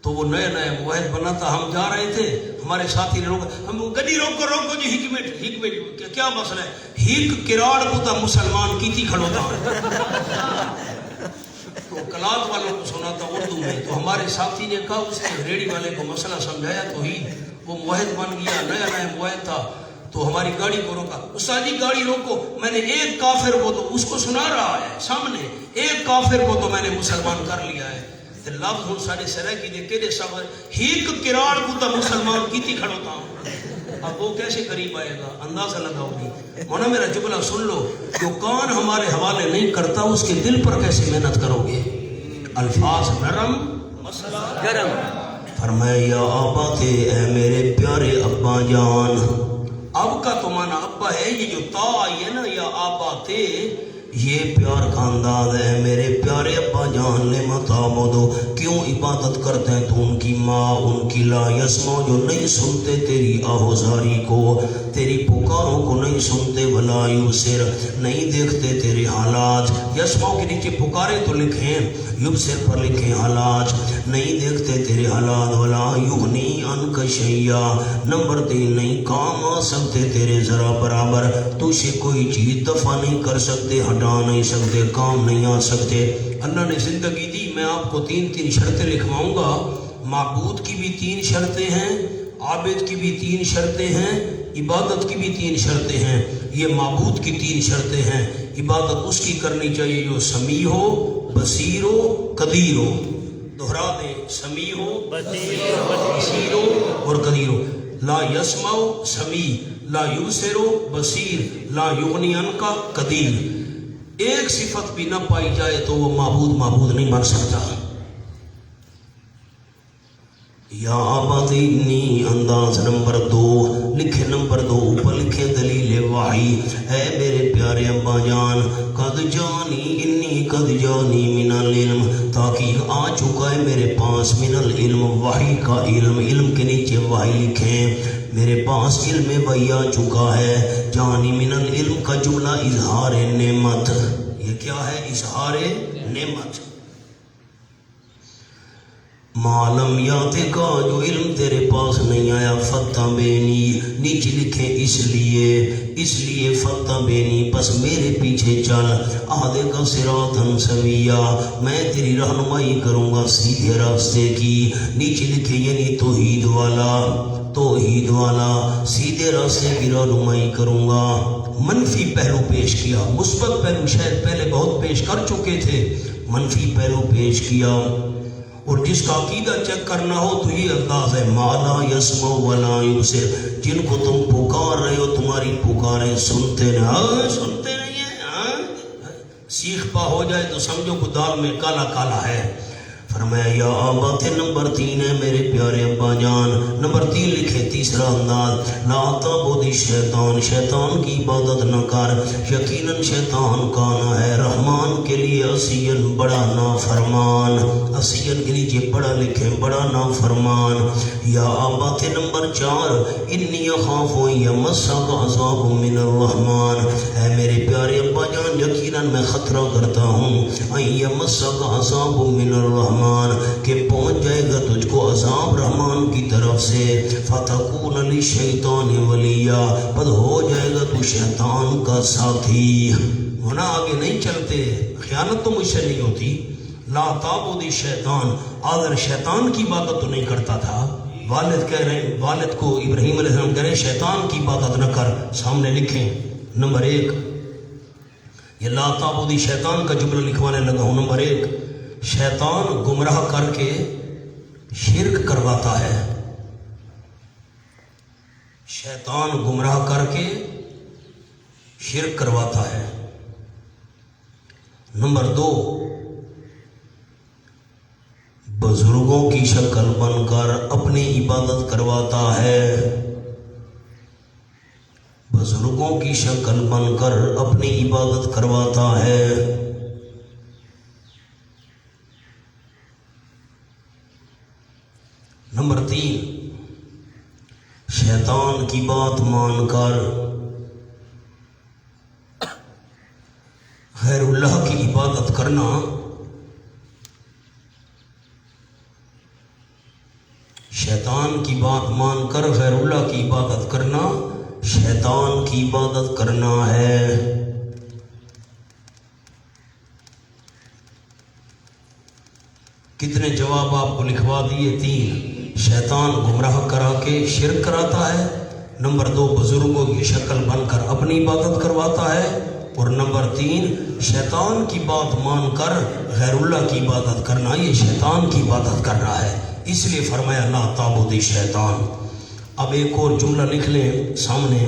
تو وہ نئے موحد بنا تھا. ہم جا رہے تھے، ہمارے ساتھی نے روکا. ہم گڈی روکو جی. حکمت کیا مسئلہ ہے؟ ہک کراڑ کو تا مسلمان کیتی کھڑو تھا. تو کلات والوں کو سنا تھا اردو میں. تو ہمارے ساتھی نے کہا، اس نے ریڑھی والے کو مسئلہ سمجھایا توحید. وہ موحد بن گیا، نیا موحد تھا. تو ہماری گاڑی کو روکا. استاد جی گاڑی روکو، میں نے ایک کافر کو، تو اس کو سنا رہا ہے سامنے، ایک کافر کو تو میں نے مسلمان کر لیا ہے. تو لفظ ہوں سارے سرائکی دے کہڑے سب ہیک کراڑ کو تا مسلمان کیتی کھڑو تھا. اب وہ کیسے قریب آئے گا؟ اندازہ لگاؤ گی۔ مونا میرا جملہ سن لو، جو کان ہمارے حوالے نہیں کرتا اس کے دل پر کیسے محنت کرو گے؟ الفاظ نرم مسئلہ گرم۔ فرمایا یا آبا تھے، اے میرے پیارے ابا جان۔ اب کا تو مانا ابا ہے، یہ جو تا آئی ہے نا یا آبا تھے، یہ پیار کا انداز ہے۔ میرے پیارے ابا جان لے متعبدو، کیوں عبادت کرتے ہیں تو ان کی ماں، ان کی لا یسمع، جو نہیں سنتے تیری آہوزاری کو، تیری پکاروں کو نہیں سنتے، ولا یبصر، نہیں دیکھتے تیرے حالات۔ یسمع کے نیچے پکارے تو لکھیں، یبصر پر لکھیں حالات، نہیں دیکھتے تیرے حالات، ولا یغنی عنک شیئا، نمبر 3 نہیں کام آ سکتے تیرے ذرا برابر، تجھے کوئی چیز دفع نہیں کر سکتے، ہٹا نہیں سکتے، کام نہیں آ سکتے۔ اللہ نے زندگی دی، میں آپ کو 3 شرطیں لکھواؤں گا۔ معبود کی بھی 3 شرطیں ہیں، عابد کی بھی 3 شرطیں ہیں، عبادت کی بھی 3 شرطیں ہیں۔ یہ معبود کی 3 شرطیں ہیں۔ عبادت اس کی کرنی چاہیے جو سمیع ہو، بصیر ہو، قدیر ہو۔ دہرا دیں، سمیع ہو، بصیر ہو اور قدیر ہو۔ لا یسمع سمیع، لا یبصر بصیر، لا یغنی عنک قدیر۔ ایک صفت بھی نہ پائی جائے تو وہ معبود نہیں بن سکتا۔ یا آبادی انداز نمبر 2 لکھے، نمبر 2 اوپر لکھے دلیل وحی۔ اے میرے پیارے ابا جان، قد جانی من العلم، تاکہ آ چکا ہے میرے پاس من العلم، وحی کا علم۔ علم کے نیچے وحی لکھیں، میرے پاس علم وحی آ چکا ہے۔ جانی من العلم کا جملہ اظہار نعمت، یہ کیا ہے؟ اظہار نعمت۔ معلوم یاتے کا جو علم تیرے پاس نہیں آیا، فتح بینی، نیچے لکھیں اس لیے فتح بینی، بس میرے پیچھے چل، آدھے کا صراطاً سویا، میں تیری رہنمائی کروں گا سیدھے راستے کی۔ نیچے لکھیں یعنی توحید والا سیدھے راستے کی رہنمائی کروں گا۔ منفی پہلو پیش کیا، مثبت پہلو شاید پہلے بہت پیش کر چکے تھے، منفی پہلو پیش کیا۔ اور جس کا عقیدہ چیک کرنا ہو تو یہ انداز ہے، مالا یسمع ولا یبصر، جن کو تم پکار رہے ہو تمہاری پکاریں سنتے نہیں ہیں۔ سیخ پا ہو جائے تو سمجھو کہ دال میں کالا کالا ہے۔ فرمایا یا آبا تھے، نمبر 3 ہے میرے پیارے ابا جان۔ نمبر 3 لکھے تیسرا انداز، لا تعبد الشیطان، شیطان کی عبادت نہ کر، یقیناً شیطان کانا ہے رحمان کے لیے عصیاً، بڑا نافرمان۔ عصیاً کے نیچے بڑا لکھیں، بڑا نافرمان۔ یا آبا تھے، نمبر 4 انی اخاف ان یمسک عذاب من الرحمن، اے میرے پیارے ابا جان یقیناً میں خطرہ کرتا ہوں، ان یمسک عذاب من الرحمن، کہ پہنچ جائے گا تجھ کو عذاب رحمان کی طرف سے، فتکون للشیطان ولیا، پس ہو جائے گا تو شیطان کا ساتھی۔ ہونا آگے نہیں چلتے، خیانت تو مجھ سے نہیں ہوتی۔ لا تعبد الشیطان، آدر شیطان کی عبادت تو نہیں کرتا تھا۔ والد کہہ رہے ہیں، والد کو ابراہیم علیہ السلام کہہ رہے ہیں شیطان کی عبادت نہ کر، سامنے لکھیں نمبر 1۔ یہ لا تعبد الشیطان کا جملہ لکھوانے لگا ہوں۔ نمبر 1، شیطان گمراہ کر کے شرک کرواتا ہے، شیطان گمراہ کر کے شرک کرواتا ہے۔ نمبر 2، بزرگوں کی شکل بن کر اپنی عبادت کرواتا ہے، بزرگوں کی شکل بن کر اپنی عبادت کرواتا ہے۔ نمبر 3، شیطان کی بات مان کر غیر اللہ کی عبادت کرنا، شیطان کی بات مان کر غیر اللہ کی عبادت کرنا، شیطان کی عبادت کرنا ہے۔ کتنے جواب آپ کو لکھوا دیے؟ 3، شیطان گمراہ کرا کے شرک کراتا ہے، نمبر 2 بزرگوں کی شکل بن کر اپنی عبادت کرواتا ہے، اور نمبر 3 شیطان کی بات مان کر غیر اللہ کی عبادت کرنا، یہ شیطان کی عبادت کر رہا ہے، اس لیے فرمایا لا تعبد الشیطان۔ اب ایک اور جملہ لکھ لیں سامنے.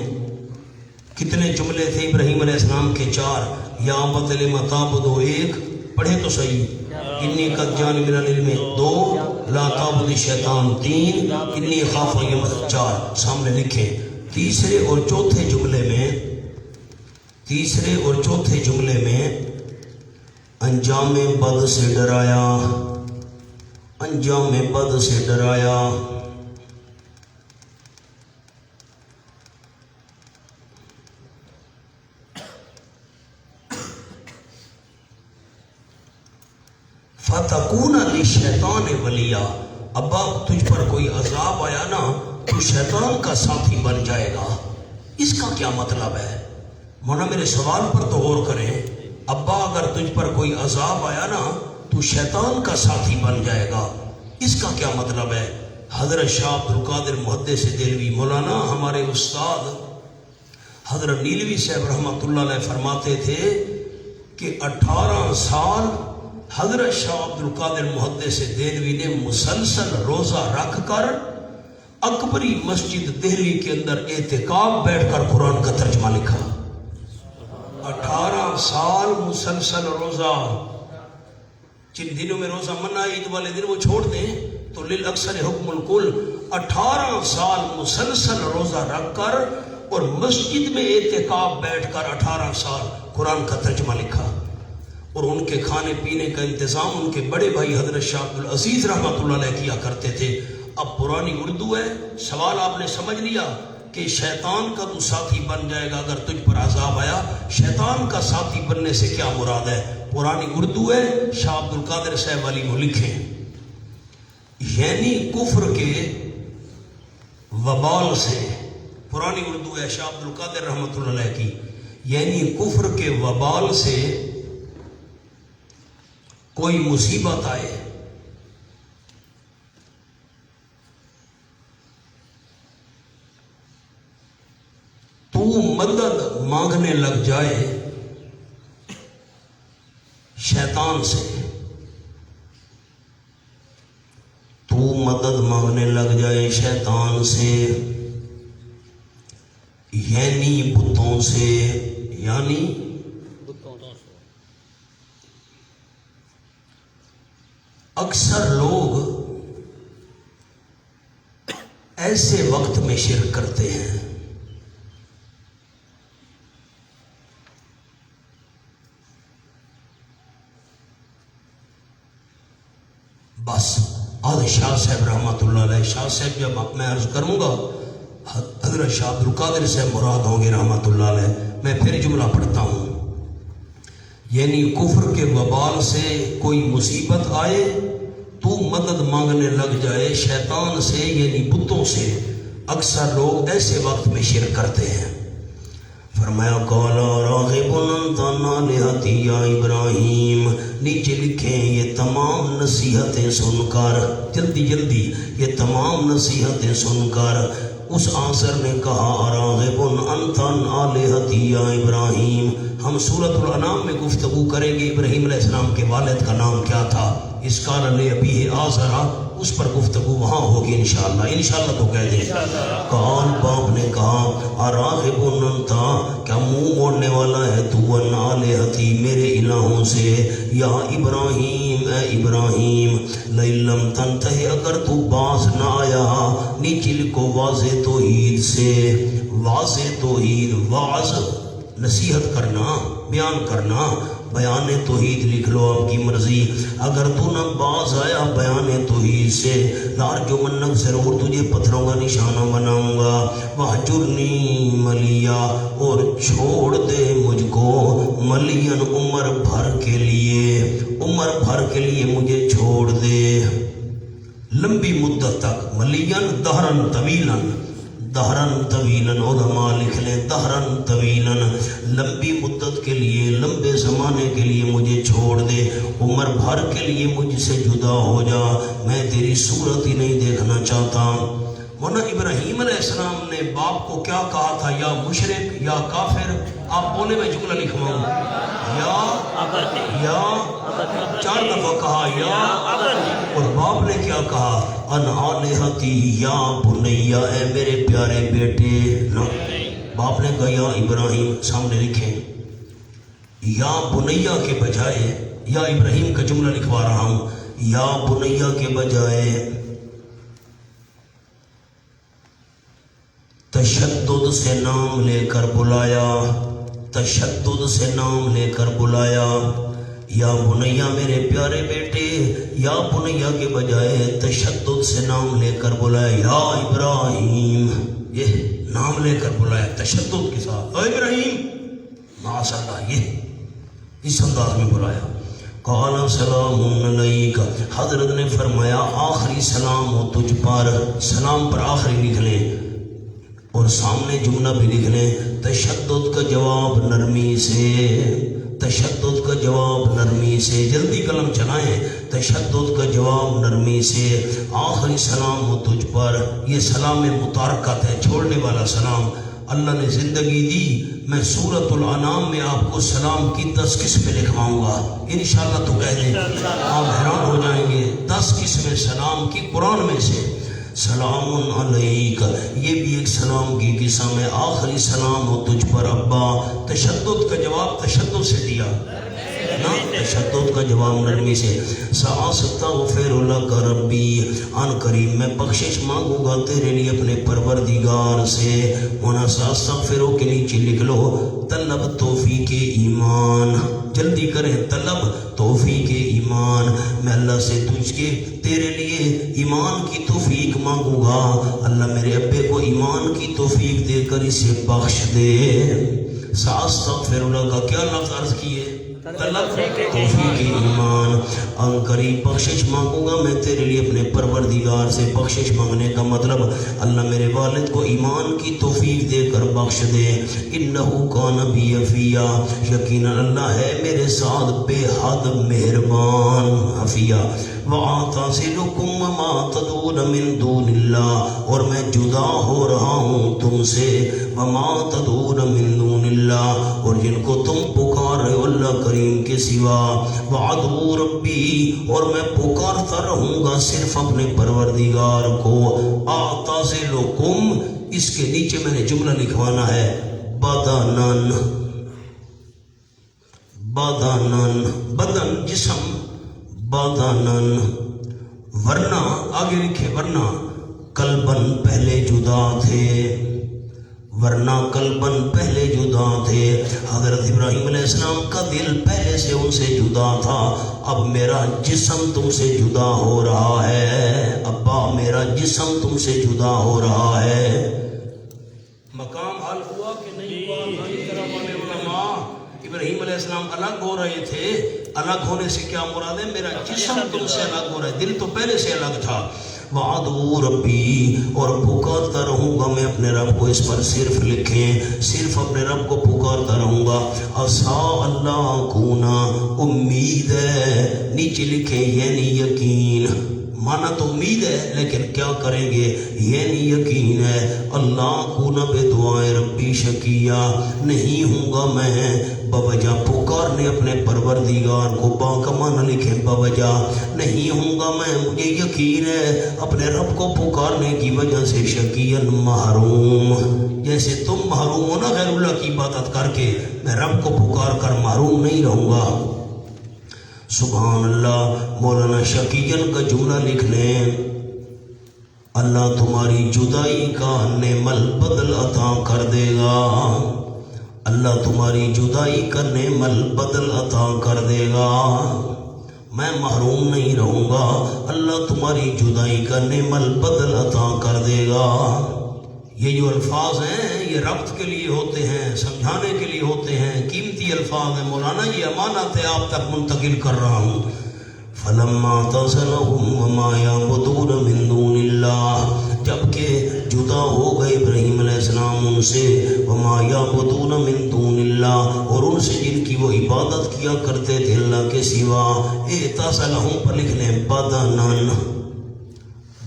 کتنے جملے تھے ابراہیم علیہ السلام کے؟ 4. یا ابت لم تعبد 1 پڑھے تو صحیح. انی قد جان من العلم 2. لا تعبد الشیطان 3. انی اخاف ان یمسسک 4. سامنے لکھیں. تیسرے اور چوتھے جملے میں انجام بد سے ڈرایا. انجام بد سے ڈرایا. فتکون للشیطان ولیا. ابا تجھ پر کوئی عذاب آیا نا تو شیطان کا ساتھی بن جائے گا. اس کا کیا مطلب ہے؟ مولانا میرے سوال پر تو غور کریں. ابا اگر تجھ پر کوئی عذاب آیا نا تو شیطان کا ساتھی بن جائے گا. اس کا کیا مطلب ہے؟ حضرت شاہ عبد القادر محدث دہلوی مولانا ہمارے استاد حضرت نیلوی صاحب رحمۃ اللہ علیہ فرماتے تھے کہ 18 سال حضرت شاہ عبد القادر محدث دہلوی نے مسلسل روزہ رکھ کر اکبری مسجد دہلی کے اندر اعتکاف بیٹھ کر قرآن کا ترجمہ لکھا. 18 سال مسلسل روزہ. جن دنوں میں روزہ منع عید والے دن وہ چھوڑ دیں تو للاکثر حکم الکل. 18 سال مسلسل روزہ رکھ کر اور مسجد میں اعتکاف بیٹھ کر 18 سال قرآن کا ترجمہ لکھا. اور ان کے کھانے پینے کا انتظام ان کے بڑے بھائی حضرت شاہ عبد العزیز رحمۃ اللہ علیہ کیا کرتے تھے. اب پرانی اردو ہے. سوال آپ نے سمجھ لیا کہ شیطان کا تو ساتھی بن جائے گا اگر تجھ پر عذاب آیا. شیطان کا ساتھی بننے سے کیا مراد ہے؟ پرانی اردو ہے. شاہ عبد القادر صاحب والی وہ لکھیں. یعنی کفر کے وبال سے. پرانی اردو ہے شاہ عبد القادر رحمۃ اللہ علیہ کی. یعنی کفر کے وبال سے کوئی مصیبت آئے تو مدد مانگنے لگ جائے شیطان سے. تو مدد مانگنے لگ جائے شیطان سے یعنی بتوں سے. یعنی اکثر لوگ ایسے وقت میں شرک کرتے ہیں بس. آج شاہ صاحب رحمۃ اللہ علیہ. شاہ صاحب جب میں عرض کروں گا حضرت شاہ عبد القادر سے مراد ہوں گے رحمۃ اللہ علیہ. میں پھر جملہ پڑھتا ہوں. یعنی کفر کے وبال سے کوئی مصیبت آئے تو مدد مانگنے لگ جائے شیطان سے یعنی بتوں سے. اکثر لوگ ایسے وقت میں شرک کرتے ہیں. فرمایا قالا راغب انت عن آلہتی یا ابراہیم. نیچے لکھیں یہ تمام نصیحتیں سن کر جلدی یہ تمام نصیحتیں سن کر اس آنسر نے کہا راغب انت عن آلہتی یا ابراہیم. ہم سورۃ الانعام میں گفتگو کریں گے ابراہیم علیہ السلام کے والد کا نام کیا تھا. اس قال لأبیہ آزرا اس پر گفتگو وہاں ہوگی انشاءاللہ تو کہہ دیں. قال باپ نے کہا اراغب انت کیا منہ موڑنے والا ہے تو عن آلہتی میرے الہوں سے. یا ابراہیم اے ابراہیم لئن لم تنتہی اگر تو باز نہ آیا. نیچے لکھو واضح توحید سے. واضح توحید واضح نصیحت کرنا بیان کرنا. بیان توحید لکھ لو آپ کی مرضی. اگر تو نہ باز آیا بیان توحید سے لارجمنک ضرور تجھے پتھروں کا نشانہ بناؤں گا. وہجرنی ملیا اور چھوڑ دے مجھ کو ملین عمر بھر کے لیے مجھے چھوڑ دے لمبی مدت تک. ملین دہرن طویلاً علماء لکھ لیں دہرن طویلاً لمبی مدت کے لیے لمبے زمانے کے لیے مجھے چھوڑ دے. عمر بھر کے لیے مجھ سے جدا ہو جا. میں تیری صورت ہی نہیں دیکھنا چاہتا. مولانا ابراہیم علیہ السلام نے باپ کو کیا کہا تھا؟ یا مشرک یا کافر. آپ بولے میں جملہ لکھواؤں. یا 4 دفعہ کہا یا اور باپ نے کیا کہا ان آلہتی یا بنیا اے میرے پیارے بیٹے نا باپ نے کہا یا ابراہیم سامنے لکھیں یا بنیا کے بجائے یا ابراہیم کا جملہ لکھوا رہا ہوں یا بنیا کے بجائے تشدد سے نام لے کر بلایا تشدد سے نام لے کر بلایا یا بنیا میرے پیارے بیٹے یا بنیا کے بجائے تشدد سے نام لے کر بلایا یا ابراہیم یہ نام لے کر بلایا تشدد کے ساتھ اے ابراہیم معاذ اللہ یہ اس انداز میں بلایا قال سلام علیک حضرت نے فرمایا آخری سلام ہو تجھ پر سلام پر آخری لکھ لیں اور سامنے جملہ بھی لکھ لیں تشدد کا جواب نرمی سے تشدد کا جواب نرمی سے جلدی قلم چلائیں تشدد کا جواب نرمی سے آخری سلام ہو تجھ پر یہ سلام متارکت ہے چھوڑنے والا سلام اللہ نے زندگی دی میں سورۃ الانعام میں آپ کو سلام کی 10 قسمیں لکھواؤں گا انشاءاللہ تو کہہ دیں آپ حیران ہو جائیں گے 10 قسمیں سلام کی قرآن میں سے سلام علیک یہ بھی ایک سلام کی قسم ہے آخری سلام ہو تجھ پر ابا تشدد کا جواب تشدد سے دیا نا تشدد کا جواب نرمی سے سأستغفر لک ربی ان قریب میں بخشش مانگوں گا تیرے لیے اپنے پروردگار سے ہونا سأستغفرو کے نیچے لکھ لو طلب توفیق ایمان جلدی کریں طلب توفیق ایمان میں اللہ سے تجھ کے تیرے لیے ایمان کی توفیق مانگوں گا اللہ میرے ابے کو ایمان کی توفیق دے کر اسے بخش دے سأستغفر لک کیا لفظ عرض کیے طلب توفیق ایمان ان قریب بخشش مانگوں گا میں تیرے لیے اپنے پروردگار سے بخشش مانگنے کا مطلب اللہ میرے والد کو ایمان کی توفیق دے کر بخش دے انہو کان بی حفیہ یقینا اللہ ہے میرے ساتھ بے حد مہربان حفیہ وَأَعْتَزِلُكُمْ وَمَا تَدْعُونَ مِن دُونِ اللَّهِ اور میں جدا ہو رہا ہوں تم سے وَمَا تَدْعُونَ مِن دُونِ اللَّهِ اور جن کو تم پکار رہے ہو اللہ کریم کے سوا وَأَدْعُو رَبِّي اور میں پکارتا رہوں گا صرف اپنے پروردگار کو أَعْتَزِلُكُمْ اس کے نیچے میں نے جملہ لکھوانا ہے بدنن بدنن بدن جسم بدنن ورنہ آگے لکھے ورنہ قلبن پہلے جدا تھے ورنہ قلبن پہلے جدا تھے حضرت ابراہیم علیہ السلام کا دل پہلے سے ان سے جدا تھا اب میرا جسم تم سے جدا ہو رہا ہے ابا میرا جسم تم سے جدا ہو رہا ہے مقام حل ہوا کہ نہیں ہوا ابراہیم علیہ السلام الگ ہو رہے تھے الگ ہونے سے کیا مراد ہے میرا جسم تم سے الگ ہو رہا ہے دل تو پہلے سے الگ تھا وَعَدْعُو رَبِّي اور پکارتا رہوں گا میں اپنے رب کو اس پر صرف لکھیں صرف اپنے رب کو پکارتا رہوں گا عَسَىٰ اللہ کونا امید ہے نیچے لکھیں یعنی یقین مانا تو امید ہے لیکن کیا کریں گے یعنی یقین ہے اللہ کونا بے دعائے ربی شکیہ نہیں ہوں گا میں بوجہ پکارنے اپنے پروردگار کو باکمان لکھیں بوجہ نہیں ہوں گا میں مجھے یقین ہے اپنے رب کو پکارنے کی وجہ سے شکیاً محروم جیسے تم محروم ہو نا غیر اللہ کی عبادت کر کے میں رب کو پکار کر محروم نہیں رہوں گا سبحان اللہ مولانا شکیل کا جملہ لکھ لیں اللہ تمہاری جدائی کا نعمل بدل عطا کر دے گا اللہ تمہاری جدائی کا نعمل بدل عطا کر دے گا میں محروم نہیں رہوں گا اللہ تمہاری جدائی کا نعمل بدل عطا کر دے گا یہ جو الفاظ ہیں یہ ربط کے لیے ہوتے ہیں سمجھانے کے لیے ہوتے ہیں قیمتی الفاظ ہیں مولانا یہ امانت ہے آپ تک منتقل کر رہا ہوں فلما اعتزلهم وما يعبدون من دون الله جبکہ جدا ہو گئے ابراہیم علیہ السلام ان سے وما يعبدون من دون الله اور ان سے جن کی وہ عبادت کیا کرتے تھے اللہ کے سوا اعتزلهم پر لکھ لیں بدنن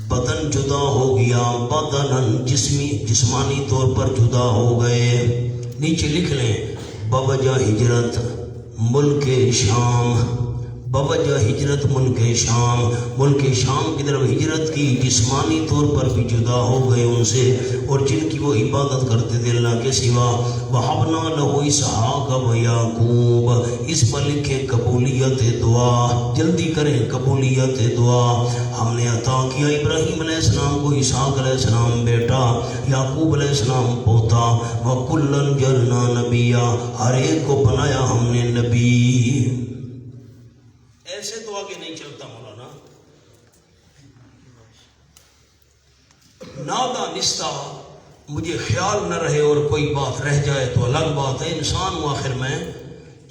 بدن جدا ہو گیا بدنن جسمانی طور پر جدا ہو گئے نیچے لکھ لیں بوجہ ہجرت ملک شام بوجہ ہجرت ملک شام کی طرف ہجرت کی، جسمانی طور پر بھی جدا ہو گئے ان سے، اور جن کی وہ عبادت کرتے تھے اللہ کے سوا۔ وَحَبْنَا لَهُ إِسْحَاقَ وَيَعْقُوبَ، اس پر لکھے قبولیت دعا، جلدی کریں قبولیت دعا۔ ہم نے عطا کیا ابراہیم علیہ السلام کو اسحاق علیہ السلام بیٹا، یعقوب علیہ السلام پوتا، وَكُلًّا جَعَلْنَا نَبِيًّا، ہر ایک کو بنایا ہم نے نبی۔ ایسے تو آگے نہیں چلتا مولانا۔ نادا نستا، مجھے خیال نہ رہے اور کوئی بات رہ جائے تو الگ بات ہے، انسان ہوں آخر میں،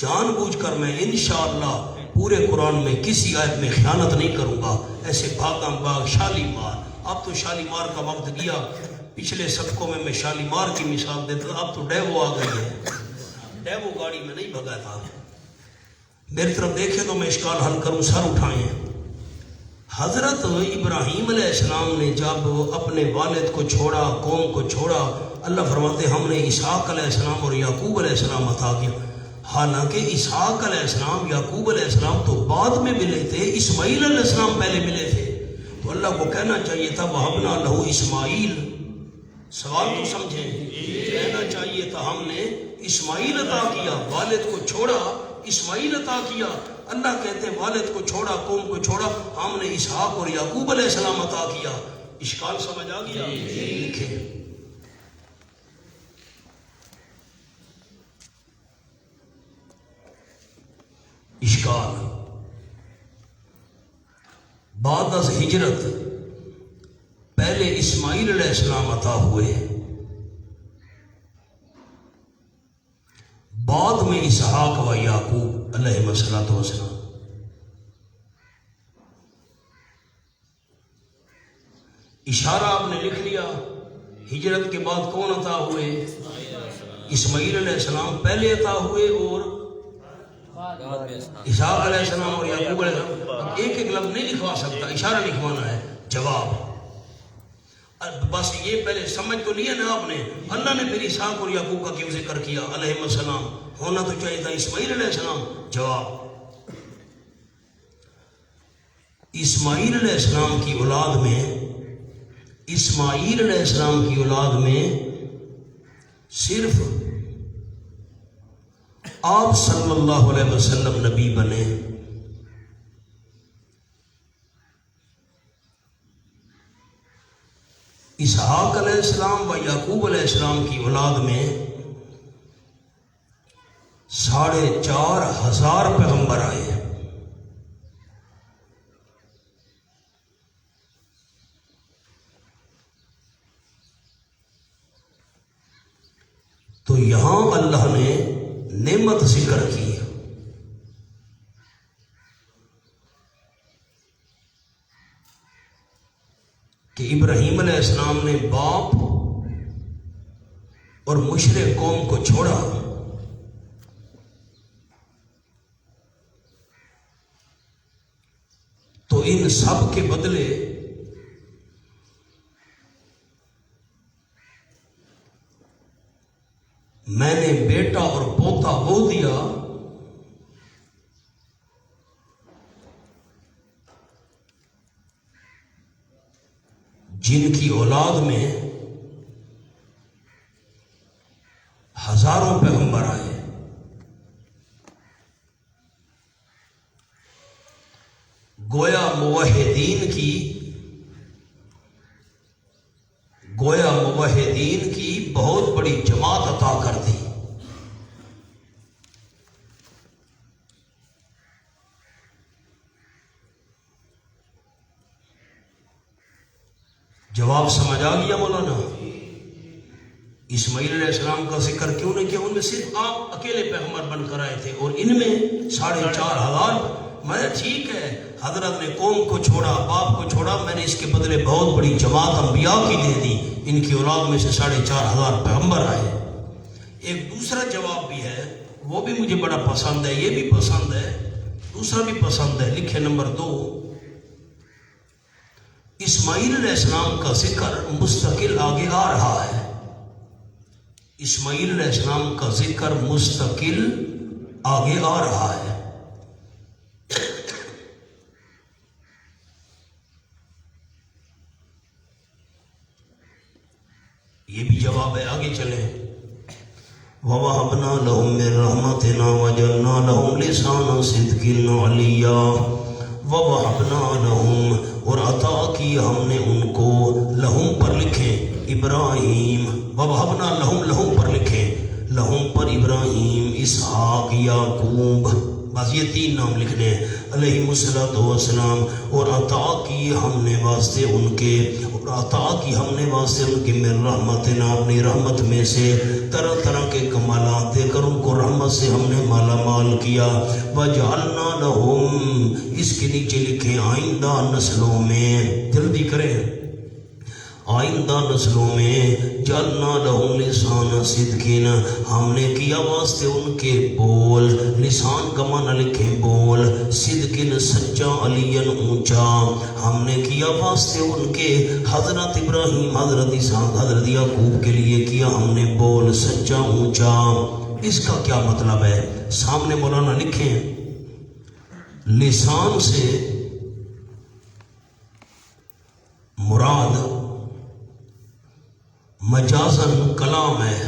جان بوجھ کر میں انشاءاللہ پورے قرآن میں کسی آیت میں خیانت نہیں کروں گا۔ ایسے بھاگم بھاگ شالیمار، اب تو شالیمار کا وقت گیا، پچھلے سبقوں میں شالیمار کی مثال دیتا تھا، اب تو ڈیوو آ گئی ہے، ڈیوو گاڑی میں نہیں بھگا تھا۔ میری طرف دیکھے تو میں اشکال حل کروں، سر اٹھائیں۔ حضرت ابراہیم علیہ السلام نے جب اپنے والد کو چھوڑا، قوم کو چھوڑا، اللہ فرماتے ہم نے اسحاق علیہ السلام اور یعقوب علیہ السلام عطا کیا۔ حالانکہ اسحاق علیہ السلام، یعقوب علیہ السلام تو بعد میں ملے تھے، اسماعیل علیہ السلام پہلے ملے تھے، تو اللہ کو کہنا چاہیے تھا وَهَبْنَا لَهُ اسماعیل۔ سوال تو سمجھیں، کہنا چاہیے تھا ہم نے اسماعیل عطا کیا، والد کو چھوڑا اسماعیل عطا کیا۔ اللہ کہتے ہیں والد کو چھوڑا، قوم کو چھوڑا، ہم نے اسحاق اور یعقوب علیہ السلام عطا کیا۔ اشکال سمجھ آ گیا؟ لکھیں اشکال، بعد از ہجرت پہلے اسماعیل علیہ السلام عطا ہوئے، بعد میں اسحاق و یعقوب علیہ السلام۔ اشارہ آپ نے لکھ لیا، ہجرت کے بعد کون عطا ہوئے؟ اسماعیل علیہ السلام پہلے عطا ہوئے اور اسحاق علیہ السلام اور یعقوب علیہ السلام۔ ایک ایک لفظ نہیں لکھوا سکتا، اشارہ لکھوانا ہے۔ جواب بس یہ پہلے سمجھ تو لیا نا آپ نے، اللہ نے پھر اسحاق اور یعقوب کا کیوں ذکر کیا علیہ السلام؟ ہونا تو چاہیے تھا اسماعیل علیہ السلام۔ جواب، اسماعیل علیہ السلام کی اولاد میں، اسماعیل علیہ السلام کی اولاد میں صرف آپ صلی اللہ علیہ وسلم نبی بنے۔ اسحاق علیہ السلام و یعقوب علیہ السلام کی اولاد میں 4,500 پیغمبر آئے۔ تو یہاں اللہ نے نعمت ذکر کی، کہ ابراہیم علیہ السلام نے باپ اور مشرک قوم کو چھوڑا، تو ان سب کے بدلے میں نے بیٹا اور پوتا وہ دیا جن کی اولاد میں ہزاروں پیغمبر آئے۔ گویا موحدین کی بہت بڑی جماعت عطا کر دی۔ جواب سمجھ آ گیا مولانا؟ اسماعیل علیہ السلام کا ذکر کیوں نہیں کیا؟ ان میں صرف آپ اکیلے پیغمبر بن کر آئے تھے، اور ان میں 4,500۔ میں ٹھیک ہے حضرت نے قوم کو چھوڑا، باپ کو چھوڑا، میں نے اس کے بدلے بہت بڑی جماعت انبیاء کی دے دی، ان کی اولاد میں سے 4,500 پیغمبر آئے۔ ایک دوسرا جواب بھی ہے، وہ بھی مجھے بڑا پسند ہے، یہ بھی پسند ہے، دوسرا بھی پسند ہے، لکھے نمبر 2۔ اسماعیل علیہ السلام کا ذکر مستقل آگے آ رہا ہے، اسماعیل علیہ السلام کا ذکر مستقل آگے آ رہا ہے۔ یہ بھی جواب ہے، آگے چلیں۔ وَوَهَبْنَا لَهُم مِّن رَحْمَتِنَا وَجَعَلْنَا لَهُمْ لِسَانَ صِدْقٍ عَلِيًّا وَوَهَبْنَا لَهُم، اور عطا کی ہم نے ان کو، لہم پر لکھیں ابراہیم، وَوَهَبْنَا لَهُم، لہم پر لکھیں، لہم پر ابراہیم، اسحاق، یعقوب، بس یہ تین نام لکھنے ہیں علیہم السلام، اور عطا کی ہم نے واسطے ان کے، اور عطا کی ہم نے واسطے ان کے من رحمتنا، اپنی رحمت میں سے طرح طرح کے کمالات دے کر ان کو رحمت سے ہم نے مالا مال کیا۔ وجعلنا لہم، اس کے نیچے لکھیں آئندہ نسلوں میں، جلدی کریں، آئندہ نسلوں میں، جعلنا لہم لسان صدقین، ہم نے کیا واسطے ان کے بول، لسان کا معنی لکھیں بول، صدقین سچا، علین اونچا، ہم نے کیا واسطے ان کے، حضرت ابراہیم، حضرت اسحاق، حضرت یعقوب کے لیے کیا ہم نے بول سچا اونچا۔ اس کا کیا مطلب ہے؟ سامنے مولانا لکھیں، لسان سے مراد مجازن کلام ہے،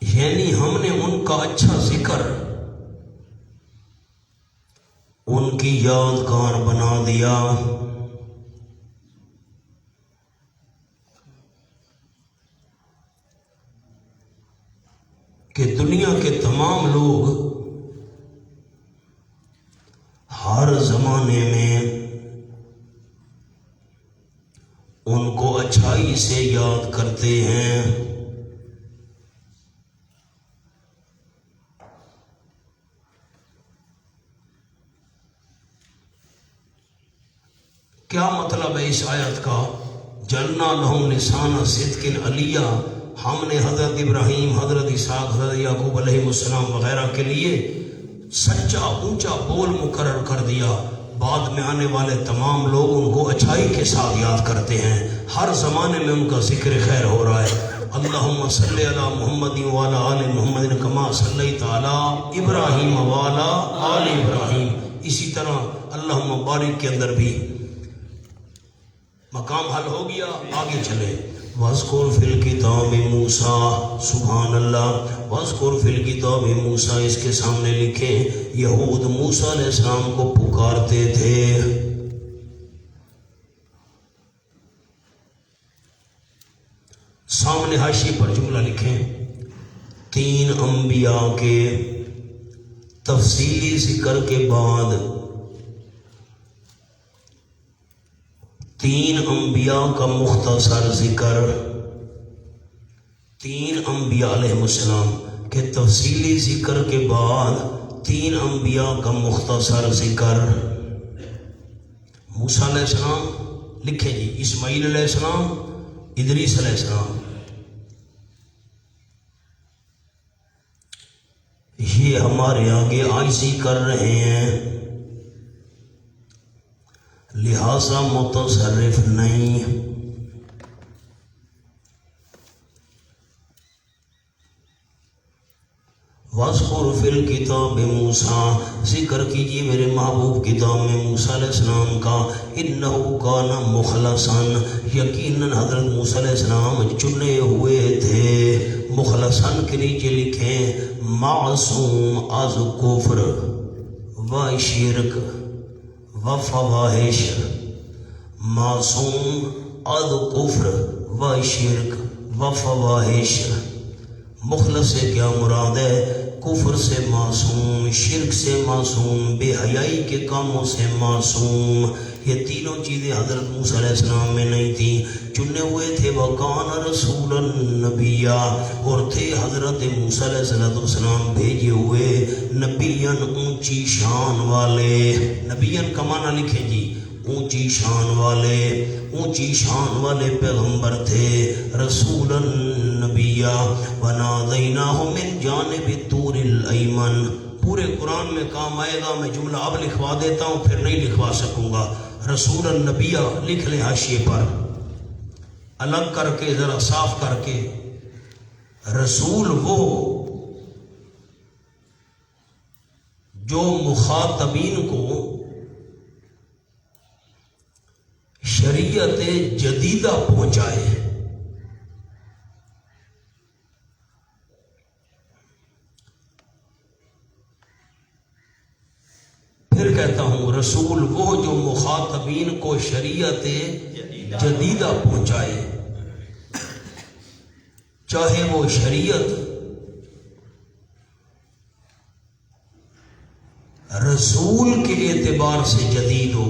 یعنی ہم نے ان کا اچھا ذکر، ان کی یادگار بنا دیا۔ کہ دنیا کے تمام لوگ ہر زمانے میں ان کو اچھائی سے یاد کرتے ہیں۔ کیا مطلب ہے اس آیت کا؟ جعلنا لہم لسان صدق علیہ، ہم نے حضرت ابراہیم، حضرت اسحاق، حضرت یعقوب علیہ السلام وغیرہ کے لیے سچا اونچا بول مقرر کر دیا۔ بعد میں آنے والے تمام لوگ ان کو اچھائی کے ساتھ یاد کرتے ہیں، ہر زمانے میں ان کا ذکر خیر ہو رہا ہے۔ اللہم صلی علی محمد وعلی آل محمد کما صلیت علی ابراہیم وعلی آل ابراہیم، اسی طرح اللہم بارک کے اندر بھی مقام حل ہو گیا۔ آگے چلے، وَاذْكُرْ فِي الْكِتَابِ مُوسَىٰ، سبحان اللہ، وَاذْكُرْ فِي الْكِتَابِ مُوسَىٰ، اس کے سامنے لکھیں یہود موسیٰ علیہ السلام کو پکارتے تھے۔ سامنے حاشیے پر جملہ لکھیں، تین انبیاء کے تفصیلی ذکر کے بعد تین انبیاء کا مختصر ذکر، تین انبیاء علیہ السلام کے تفصیلی ذکر کے بعد تین انبیاء کا مختصر ذکر۔ موسیٰ علیہ السلام لکھیں جی، اسماعیل علیہ السلام، ادریس علیہ السلام، یہ ہمارے آگے عاجزی کر رہے ہیں، لہذا متصرف نہیں۔ وَاذْكُرْ فِي الْكِتَابِ مُوسَىٰ، ذکر کیجیے میرے محبوب کتاب میں موسیٰ علیہ السلام کا، اِنَّهُ كَانَ مُخْلَصًا، یقیناً حضرت موسیٰ علیہ السلام چنے ہوئے تھے۔ مخلصاً کے نیچے لکھیں معصوم از کفر و شرک و فواحش، معصوم از کفر و شرک و فواحش۔ مخلص سے کیا مراد ہے؟ کفر سے معصوم، شرک سے معصوم، بے حیائی کے کاموں سے معصوم۔ یہ تینوں چیزیں حضرت موسیٰ علیہ السلام میں نہیں تھیں، چنے ہوئے تھے۔ وَقَانَ رَسُولًا نَبِيًّا، اور تھے حضرت موسیٰ علیہ السلام بھیجے ہوئے نبیًا، اونچی شان والے۔ نبیًا کا معنی لکھیں جی، اونچی شان والے، اونچی شان والے پیغمبر تھے۔ رسولا نبیّا ونادیناہ من جانب الطور الایمن، پورے قرآن میں کام آئے گا، میں جملہ اب لکھوا دیتا ہوں پھر نہیں لکھوا سکوں گا۔ رسول النبیہ لکھ لیں حاشیے پر، الگ کر کے ذرا صاف کر کے۔ رسول وہ جو مخاطبین کو شریعت جدیدہ پہنچائے. پھر کہتا ہوں رسول وہ جو مخاطبین کو شریعت جدیدہ پہنچائے، چاہے وہ شریعت رسول کے اعتبار سے جدید ہو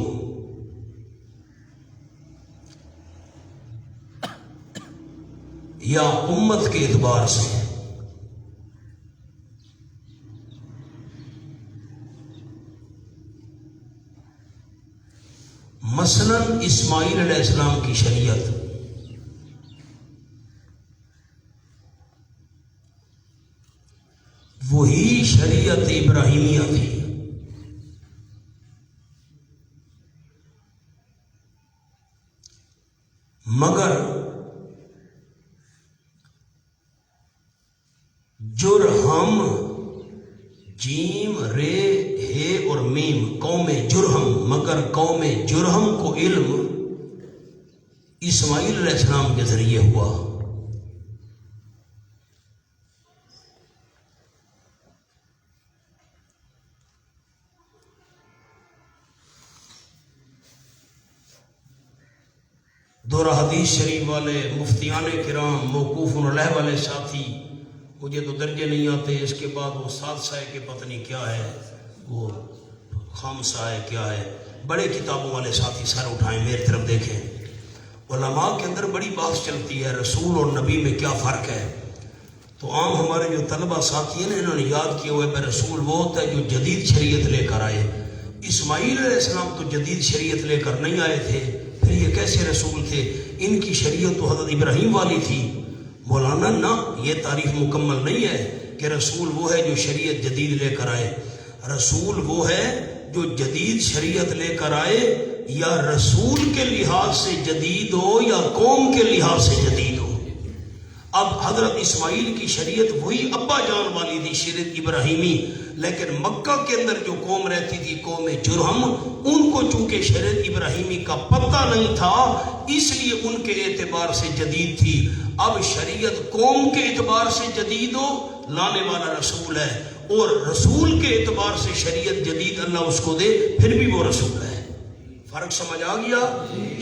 یا امت کے اعتبار سے. مثلا اسماعیل علیہ السلام کی شریعت وہی شریعت ابراہیمیہ تھی، مگر جرہم، جیم رے ہے اور میم، قوم جرہم، مگر قوم جرہم کو علم اسماعیل علیہ السلام کے ذریعے ہوا. دورہ حدیث شریف والے مفتیان کرام موقوف علیہ والے ساتھی، مجھے تو درجے نہیں آتے، اس کے بعد وہ سادسہ ہے کہ پتہ نہیں کیا ہے، وہ خامسہ ہے کیا ہے، بڑے کتابوں والے ساتھی سر اٹھائیں میری طرف دیکھیں. علماء کے اندر بڑی بات چلتی ہے رسول اور نبی میں کیا فرق ہے. تو عام ہمارے جو طلبہ ساتھی ہیں انہوں نے یاد کیا ہوا ہے رسول وہ ہوتا ہے جو جدید شریعت لے کر آئے. اسماعیل علیہ السلام تو جدید شریعت لے کر نہیں آئے تھے، پھر یہ کیسے رسول تھے؟ ان کی شریعت تو حضرت ابراہیم والی تھی. مولانا نہ، یہ تعریف مکمل نہیں ہے کہ رسول وہ ہے جو شریعت جدید لے کر آئے. رسول وہ ہے جو جدید شریعت لے کر آئے، یا رسول کے لحاظ سے جدید ہو یا قوم کے لحاظ سے جدید ہو. اب حضرت اسماعیل کی شریعت وہی ابا جان والی تھی، شریعت ابراہیمی، لیکن مکہ کے اندر جو قوم رہتی تھی قوم جرہم، ان کو چونکہ شریعت ابراہیمی کا پتہ نہیں تھا اس لیے ان کے اعتبار سے جدید تھی. اب شریعت قوم کے اعتبار سے جدید ہو، لانے والا رسول ہے، اور رسول کے اعتبار سے شریعت جدید اللہ اس کو دے، پھر بھی وہ رسول ہے. فرق سمجھ آ گیا؟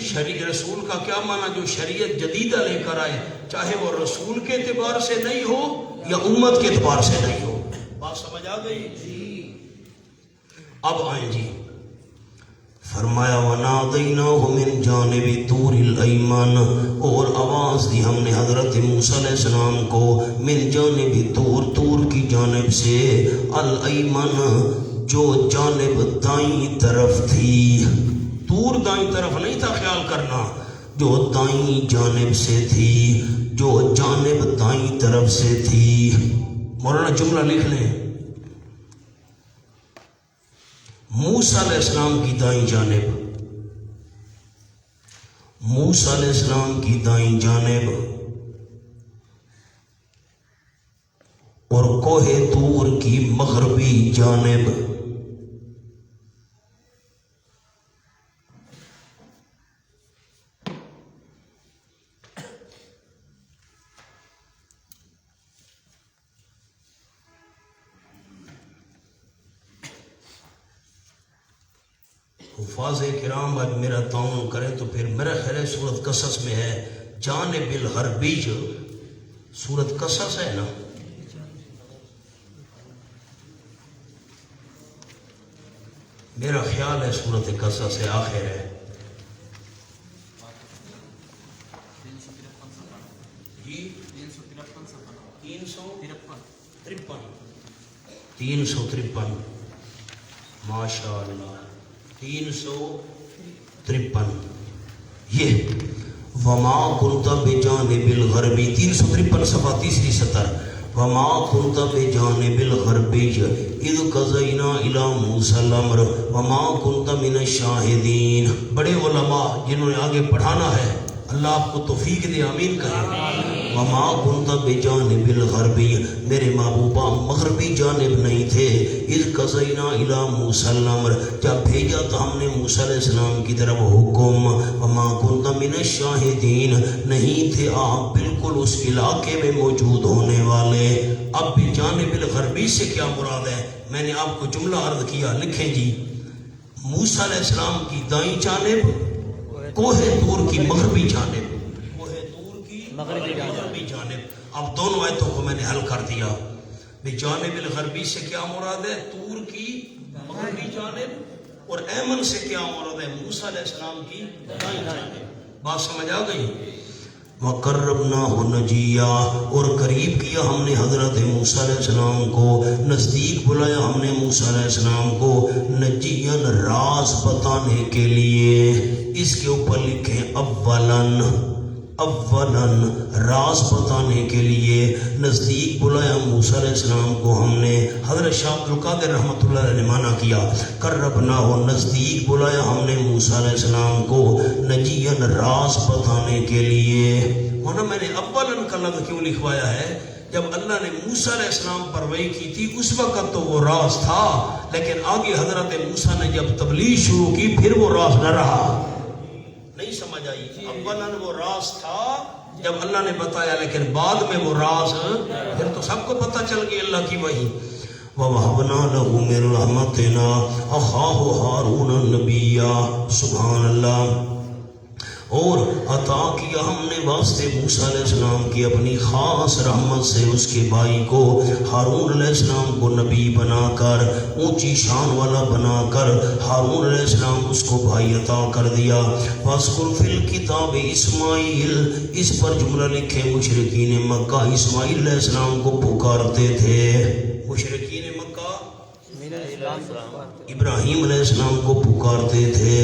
شریعت رسول کا کیا معنی؟ جو شریعت جدیدہ لے کر آئے، چاہے وہ رسول کے اعتبار سے نہیں ہو یا امت کے اعتبار سے نہیں ہو. بات سمجھ آ گئی؟ اب آئیں جی. فرمایا وَنَادَيْنَاهُ مِنْ جَانِبِ طُورِ الْأَيْمَنِ، اور آواز دی ہم نے حضرت موسیٰ علیہ السلام کو من جانب طور کی جانب سے، الایمن جو جانب دائیں طرف تھی. طور دائیں طرف نہیں تھا، خیال کرنا، جو دائیں جانب سے تھی، جو جانب دائیں طرف سے تھی. مولانا جملہ لکھ لیں، موسیٰ علیہ السلام کی دائیں جانب، موسیٰ علیہ السلام کی دائیں جانب، اور کوہ طور کی مغربی جانب. حفاظ کرام آج میرا تعاون کریں تو پھر میرا خیال ہے سورت قصص میں ہے جانب الغربی، جو سورت قصص ہے نا، میرا خیال ہے سورت قصص ہے، آخر ہے. جی 353 ماشاء اللہ 353. یہ وما کنت بجانب الغربی 353 صفحہ تیسری سطر. وما کنت بجانب الغربی اذ قضینا الی موسیٰ الامر وما کنت من الشاہدین. بڑے علماء جنہوں نے آگے پڑھانا ہے، اللہ آپ کو توفیق دے، آمین کہیں. وما كنت بجانب الغربی، میرے محبوبہ مغربی جانب نہیں تھے، اذ قضینا الی موسیٰ الامر، جب بھیجا تو ہم نے موسیٰ علیہ السلام کی طرف حکم، وما كنت من الشاہدین، نہیں تھے آپ بالکل اس علاقے میں موجود ہونے والے۔ اب بھی جانب الغربی سے کیا مراد ہے؟ میں نے آپ کو جملہ عرض کیا، لکھیں جی، موسیٰ علیہ السلام کی دائیں جانب کوہ طور کی مغربی جانب، کوہ طور کی مغربی جانب۔ اب دونوں آیتوں کو میں نے حل کر دیا۔ جانب الغربی سے کیا مراد ہے؟ طور کی مغربی جانب، اور ایمن سے کیا مراد ہے؟ موسیٰ علیہ السلام کی دائیں جانب۔ بات سمجھ آ گئی؟ وَقَرَّبْنَاهُ نَجِيًّا، اور قریب کیا ہم نے حضرت موسیٰ علیہ السلام کو، نزدیک بلایا ہم نے موسیٰ علیہ السلام کو، نجیًّا راز بتانے کے لیے۔ اس کے اوپر لکھیں اولاً، اولاً راز بتانے کے لیے نزدیک بلایا موسیٰ علیہ السلام کو ہم نے۔ حضرت شاہ عبد القادر رحمۃ اللہ علیہ نے معنی کیا، قربناہ، نزدیک بلایا ہم نے موسیٰ علیہ السلام کو، نجیًا راز بتانے کے لیے۔ ہونا میں نے اولاً کا لفظ کیوں لکھوایا ہے؟ جب اللہ نے موسیٰ علیہ السلام پر وحی کی تھی اس وقت تو وہ راز تھا، لیکن آگے حضرت موسیٰ نے جب تبلیغ شروع کی پھر وہ راز نہ رہا۔ نہیں سمجھ آئی؟ اولاً وہ راز تھا جب اللہ نے بتایا، لیکن بعد میں وہ راز پھر تو سب کو پتہ چل گئی اللہ کی وحی۔ وَوَهَبْنَا لَهُ مِن رَحْمَتِنَا أَخَاهُ هَارُونَ نَبِيًّا، سبحان اللہ۔ اور عطا کیا ہم نے واسطے موسیٰ علیہ السلام کی اپنی خاص رحمت سے اس کے بھائی کو، ہارون علیہ السلام کو نبی بنا کر، اونچی شان والا بنا کر ہارون علیہ السلام اس کو بھائی عطا کر دیا۔ وَاذْكُرْ فِي الْكِتَابِ اسماعیل، اس پر جملہ لکھے، مشرکین مکہ اسماعیل علیہ السلام کو پکارتے تھے۔ مشرکین مکہ ابراہیم علیہ السلام کو پکارتے تھے۔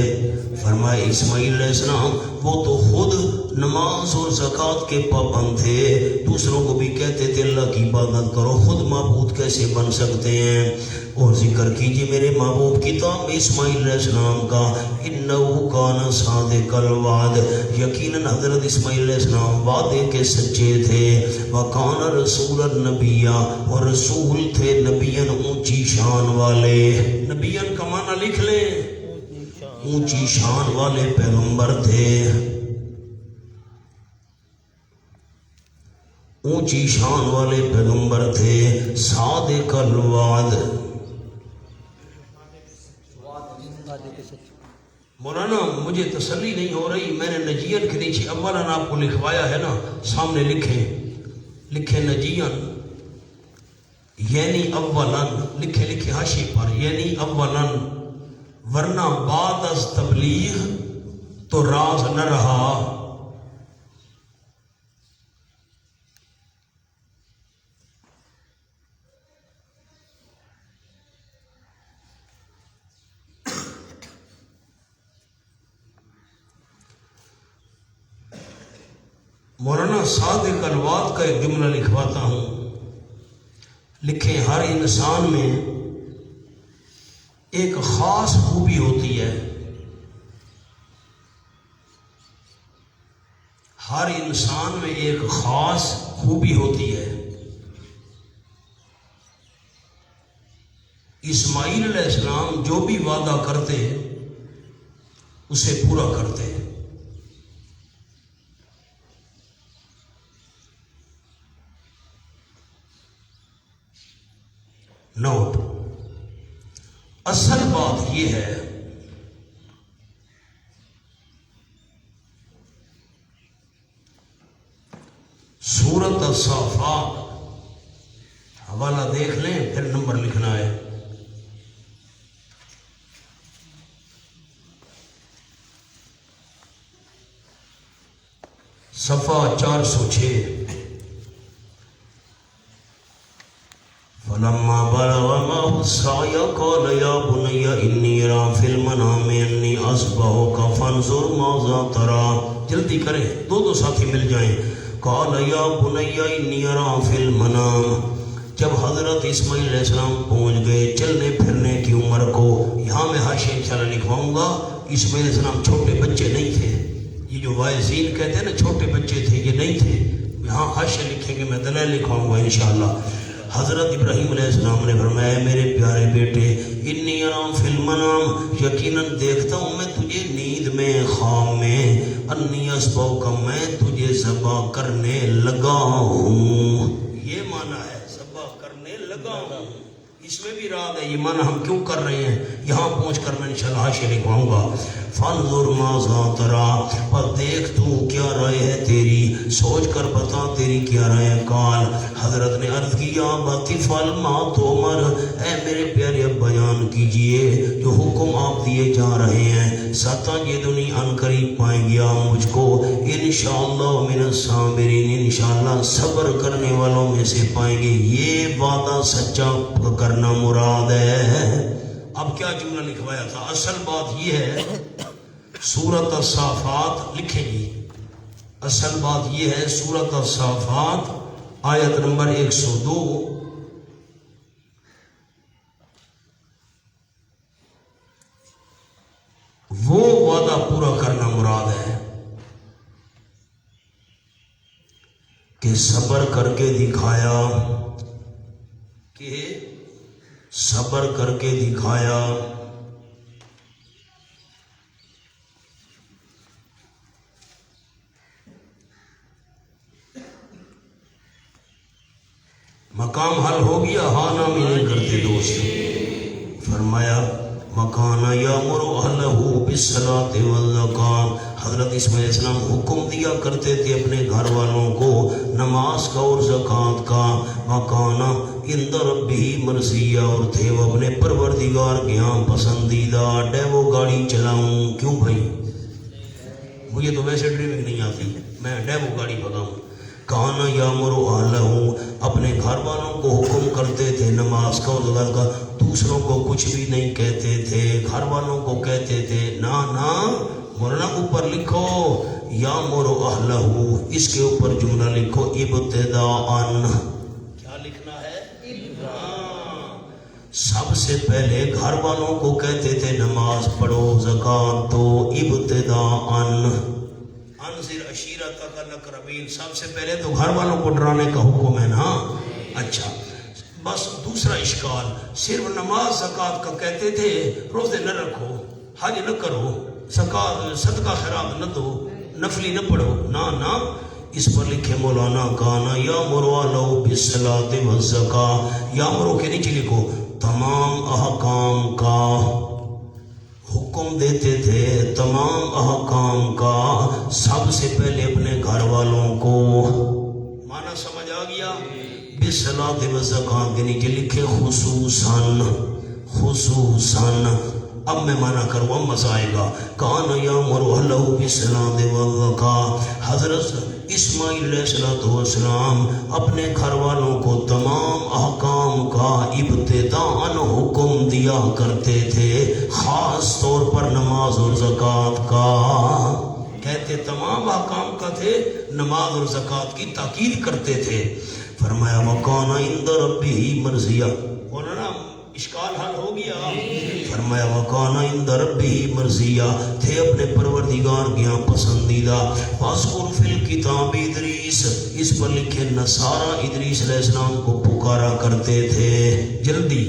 فرمائے اسماعیل علیہ السلام وہ تو خود نماز اور زکوٰۃ کے پابند تھے، دوسروں کو بھی کہتے تھے اللہ کی عبادت کرو، خود معبود کیسے بن سکتے ہیں؟ اور ذکر کیجئے میرے محبوب کتاب میں اسماعیل علیہ السلام کا، انہ کان صادق الوعد، یقیناً حضرت اسماعیل علیہ السلام وعدے کے سچے تھے، وکان رسول النبی، اور رسول تھے نبیًا اونچی شان والے۔ نبیًا کا معنی لکھ لیں، اونچی شان والے پیغمبر تھے، اونچی شان والے پیغمبر تھے، صادق الوعد۔ مولانا مجھے تسلی نہیں ہو رہی، میں نے نجیًا کے نیچے اولاً آپ کو لکھوایا ہے نا، سامنے لکھیں نجیًا یعنی اولاً، لکھے حاشیے پر یعنی اولاً، ورنہ بعد از تبلیغ تو راز نہ رہا۔ مولانا صادق الوعد کا ایک جملہ لکھواتا ہوں، لکھیں ہر انسان میں ایک خاص خوبی ہوتی ہے، ہر انسان میں ایک خاص خوبی ہوتی ہے۔ اسماعیل علیہ السلام جو بھی وعدہ کرتے اسے پورا کرتے۔ نوٹ، اصل بات یہ ہے سورۃ الصافات، حوالہ دیکھ لیں پھر نمبر لکھنا ہے۔ صفحہ 406۔ فلما بلغ معه السعي قال يا بني إني أرى في المنام أني أذبحك فانظر ماذا ترى۔ جلدی کریں، دو ساتھی مل جائیں۔ قال يا بني إني أرى في المنام۔ جب حضرت اسماعیل علیہ السلام پہنچ گئے چلنے پھرنے کی عمر کو، یہاں میں حاشیہ انشاءاللہ لکھواؤں گا، اسماعیل علیہ السلام چھوٹے بچے نہیں تھے، یہ جو وائزین کہتے ہیں نا چھوٹے بچے تھے، یہ نہیں تھے، یہاں حاشیہ لکھیں گے، میں دلائل لکھاؤں گا انشاءاللہ۔ حضرت ابراہیم علیہ السلام نے فرمایا میرے پیارے بیٹے انی ارام فی المنام، یقیناً دیکھتا ہوں میں تجھے نیند میں، خواب میں، انی اسبوک، میں تجھے ذبح کرنے لگا ہوں۔ یہ معنی ہے ذبح کرنے لگا ہوں، اس میں بھی رات ہے، یہ معنی ہم کیوں کر رہے ہیں یہاں پہنچ کر میں انشاءاللہ حاشیہ لکھواؤں گا۔ فانظر ماذا تری، پر دیکھ تو کیا رائے ہے تیری، سوچ کر بتا تیری کیا رائے ہے۔ قال، حضرت نے عرض کی یا باتی فال ما تؤمر، اے میرے پیارے اب بیان کیجئے جو حکم آپ دیے جا رہے ہیں۔ ستجدنی، ان قریب پائیں گے آپ مجھ کو، انشاءاللہ من الصابرین، انشاءاللہ صبر کرنے والوں میں سے پائیں گے۔ یہ وعدہ سچا کرنا مراد ہے۔ اب کیا جملہ لکھوایا تھا؟ اصل بات یہ ہے، سورۃ الصافات لکھیں گی، اصل بات یہ ہے سورۃ الصافات آیت نمبر 102، وہ وعدہ پورا کرنا مراد ہے کہ صبر کر کے دکھایا، کہ صبر کر کے دکھایا، مقام حل ہو گیا، ہاں نامی نہیں کرتے دوست۔ فرمایا مکانا یامر اہلہ بالصلاۃ والزکاۃ، حضرت اسماعیل علیہ السلام حکم دیا کرتے تھے اپنے گھر والوں کو نماز کا اور زکوٰۃ کا۔ مکانا عند ربہ مرضیہ، اور تھے وہ اپنے پروردگار کے ہاں پسندیدہ۔ ڈیوو گاڑی چلاؤں کیوں بھائی؟ مجھے تو ویسے ڈرائیونگ نہیں آتی، میں ڈیوو گاڑی بھگاؤں۔ کانا یامر اہلہ، اپنے گھر والوں کو حکم کرتے تھے نماز کا اور زکوٰۃ کا، دوسروں کو کچھ بھی نہیں کہتے تھے، گھر والوں کو کہتے تھے نا نا مولانا اوپر لکھو یامر اہلہ، اس کے اوپر جملہ لکھو ابتداءً، کیا لکھنا ہے؟ سب سے پہلے گھر والوں کو کہتے تھے نماز پڑھو، زکوٰۃ دو، ابتداءً، انذر عشیرتک الاقربین، سب سے پہلے تو گھر والوں کو ڈرانے کا حکم ہے نا۔ اچھا بس دوسرا اشکال، صرف نماز زکوٰۃ کا کہتے تھے، روزے نہ رکھو، حج نہ کرو، زکوٰۃ صدقہ خیرات نہ دو، نفلی نہ پڑھو، نا نا، اس پر لکھے مولانا کانا یامر اہلہ بالصلاۃ والزکاۃ، یامروں کے نیچے لکھو تمام احکام کا حکم دیتے تھے، تمام احکام کا سب سے پہلے اپنے گھر والوں کو۔ معنی سمجھ آ گیا؟ بالصلاۃ والزکاۃ کے نیچے لکھے خصوصاً، خصوصاً۔ اب میں معنی کروں، مزہ آئے گا۔ کان یامر اہلہ بالصلاۃ والزکاۃ، حضرت اسماعیل علیہ السلام اپنے گھر والوں کو تمام احکام کا ابتداءً حکم دیا کرتے تھے، خاص طور پر نماز اور زکوٰۃ کا۔ کہتے تمام احکام کا تھے، نماز اور زکوٰۃ کی تاکید کرتے تھے۔ فرمایا وَكَانَ عِندَ رَبِّهِ مَرْضِيًّا، مولانا اشکال حل ہو گیا۔ فرمایا وَكَانَ عِندَ رَبِّهِ مَرْضِيًّا، تھے اپنے پروردگار کے یہاں پسندیدہ۔ وَاذْكُرْ فِي الْكِتَابِ ادریس، اس پر لکھے نصارہ ادریس علیہ السلام کو پکارا کرتے تھے، جلدی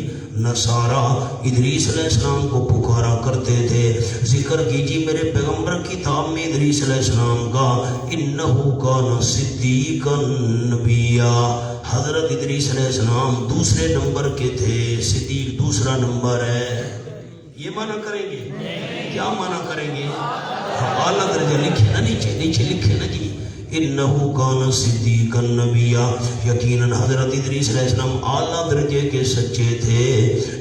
نصارہ ادریس علیہ السلام کو پکارا کرتے تھے۔ ذکر کیجیے میرے پیغمبر کتاب میں ادریس علیہ السلام کا، انہو کان صدیقا نبیا، حضرت ادریس علیہ السلام دوسرے نمبر کے تھے، صدیق دوسرا نمبر ہے۔ یہ معنی کریں گے؟ کیا معنی کریں گے؟ اعلیٰ درجہ لکھے نا، نیچے نیچے لکھے نا جی، انہو کان صدیقا نبیا، یقیناً حضرت ادریس علیہ السلام اعلیٰ درجے کے سچے تھے،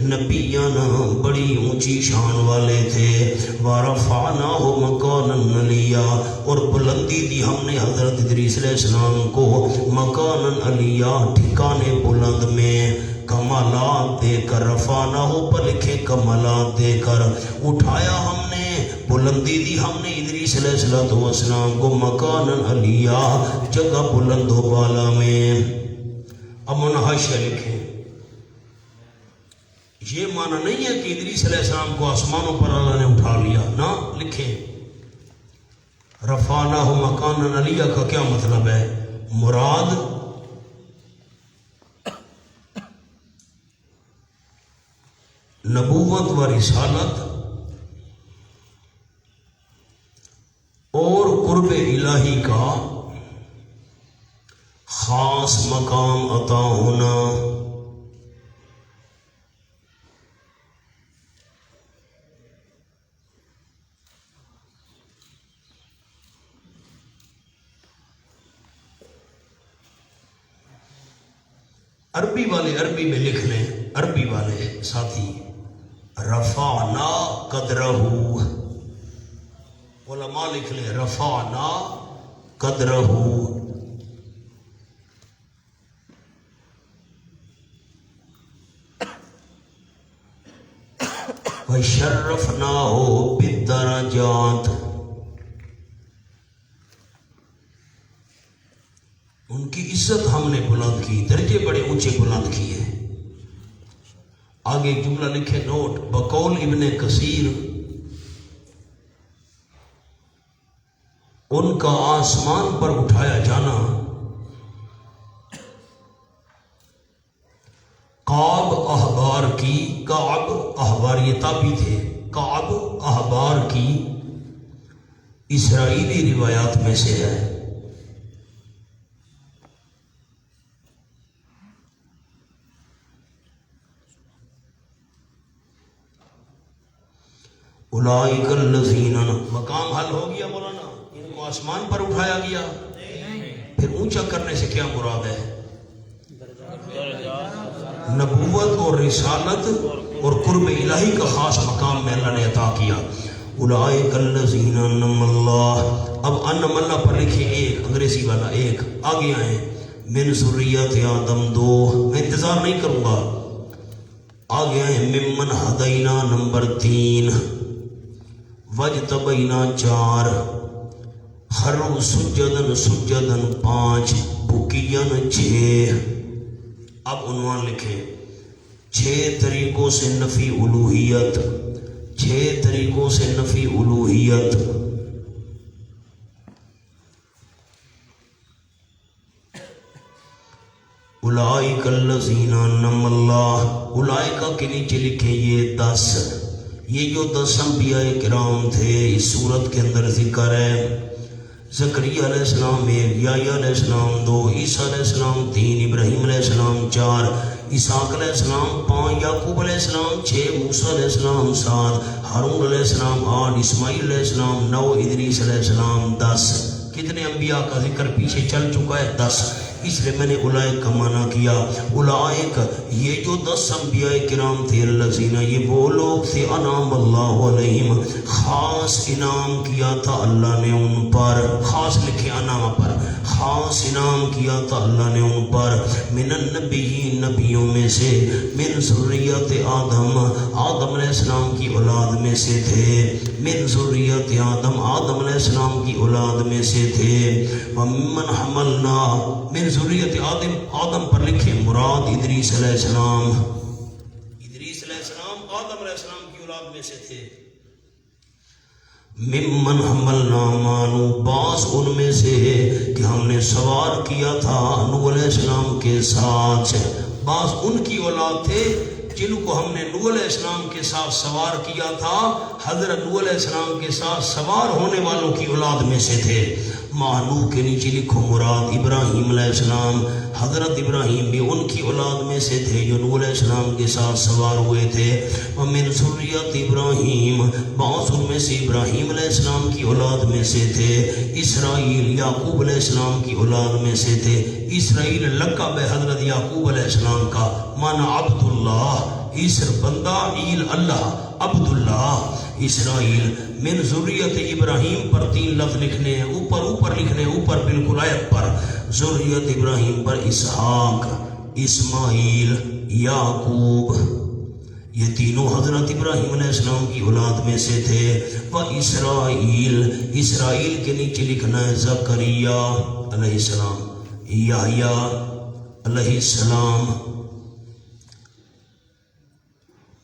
نبیان بڑی اونچی شان والے تھے، ورفعناہ مکانا علیا، اور بلندی دی ہم نے حضرت ادریس علیہ السلام کو مکانا علیا، ٹھکانے بلند میں، کمالات دے کر، رفعناہ پر لکھے کمالات دے کر، اٹھایا ہم نے، بلندی دی ہم نے ادریس علیہ السلام کو مکانا علیا، جگہ بلند و بالا میں۔ اب حاشیہ لکھیں، یہ معنی نہیں ہے کہ ادریس علیہ السلام کو آسمانوں پر اللہ نے اٹھا لیا، نہ لکھیں۔ رفعناہ مکانا علیا کا کیا مطلب ہے؟ مراد نبوت و رسالت اور قرب الہی کا خاص مقام عطا ہونا، عربی والے عربی میں لکھ لیں، عربی والے ساتھی، رفعنا قدرہ، علماء لکھ لیں رفعنا قدرہ، وشرفناہ بالدرجات، ان کی عزت ہم نے بلند کی، درجے بڑے اونچے بلند کیے۔ آگے ایک جملہ لکھے نوٹ، بقول ابن کثیر، ان کا آسمان پر اٹھایا جانا کعب احبار کی، کعب احبار یہ تابعی تھے، کعب احبار کی اسرائیلی روایات میں سے ہے۔ اولئک الذین، مقام حل ہو گیا مولانا، ان کو آسمان پر اٹھایا گیا، پھر اونچا کرنے سے کیا مراد ہے؟ نبوت اور رسالت اور قرب الہی کا خاص مقام میں اللہ نے عطا کیا۔ اولئک الذین انعم اللہ، اب انعم اللہ پر لکھے ایک، انگریزی والا ایک، آگے آئیں، من ذریت آدم دو، میں انتظار نہیں کروں گا، آگے آئیں، ممن ہدینا نمبر 3، وجتبینا 4، خروا سجدن سجدن 5، بکین 6۔ اب عنوان لکھیں، 6 طریقوں سے نفی الوہیت، 6 طریقوں سے نفی الوہیت۔ اولئک الذین انعم اللہ، اولئک کے نیچے لکھیں یہ 10، یہ جو 10 انبیاء کرام تھے اس صورت کے اندر ذکر ہے۔ زکریا علیہ السلام 1، یحییٰ علیہ السلام 2، عیسیٰ علیہ السلام 3، ابراہیم علیہ السلام 4، اسحاق علیہ السلام 5، یعقوب علیہ السلام 6، موسیٰ علیہ السلام 7، ہارون علیہ السلام 8، اسماعیل علیہ السلام 9، ادریس علیہ السلام 10۔ کتنے انبیاء کا ذکر پیچھے چل چکا ہے؟ 10۔ اس لیے میں نے اولئک کا معنی کیا، اولئک یہ جو 10 انبیاء کرام تھے، الذین یہ وہ لوگ تھے، انعم اللہ علیہم خاص انعام کیا تھا اللہ نے ان پر، خاص لکھے انعام پر، خاص انعام کیا تھا اللہ نے ان پر، من النبیین نبیوں میں سے، من ذریت آدم آدم علیہ السلام کی اولاد میں سے تھے، من ذریت آدم آدم علیہ السلام کی اولاد میں سے تھے، ومن حملنا من ذریت آدم، آدم پر لکھے مراد ادریس علیہ السلام، ادریس علیہ السلام آدم علیہ السلام کی اولاد میں سے تھے۔ ممن حملنا مانو، بعض ان میں سے کہ ہم نے سوار کیا تھا نوح علیہ السلام کے ساتھ، بعض ان کی اولاد تھے جن کو ہم نے نوح علیہ السلام کے ساتھ سوار کیا تھا، حضرت نوح علیہ السلام کے ساتھ سوار ہونے والوں کی اولاد میں سے تھے۔ مانو کے نیچے لکھو مراد ابراہیم علیہ السلام، حضرت ابراہیم بھی ان کی اولاد میں سے تھے جو نوح علیہ السلام کے ساتھ سوار ہوئے تھے۔ ومن ذریت ابراہیم، بعض ان میں سے ابراہیم علیہ السلام کی اولاد میں سے تھے، اسرائیل یعقوب علیہ السلام کی اولاد میں سے تھے۔ اسرائیل لقب ہے حضرت یعقوب علیہ السلام کا، معنی عبداللہ، اسر بندہ، ایل اللہ، عبداللہ اسرائیل۔ من ذریت ابراہیم پر 3 لفظ لکھنے ہیں، اوپر لکھنے ہیں، اوپر بالکل آیت پر، ذریت ابراہیم پر اسحاق، اسماعیل، یعقوب، یہ تینوں حضرت ابراہیم علیہ السلام کی اولاد میں سے تھے۔ اسرائیل، اسرائیل کے نیچے لکھنا ہے زکریا علیہ السلام، یحییٰ علیہ السلام،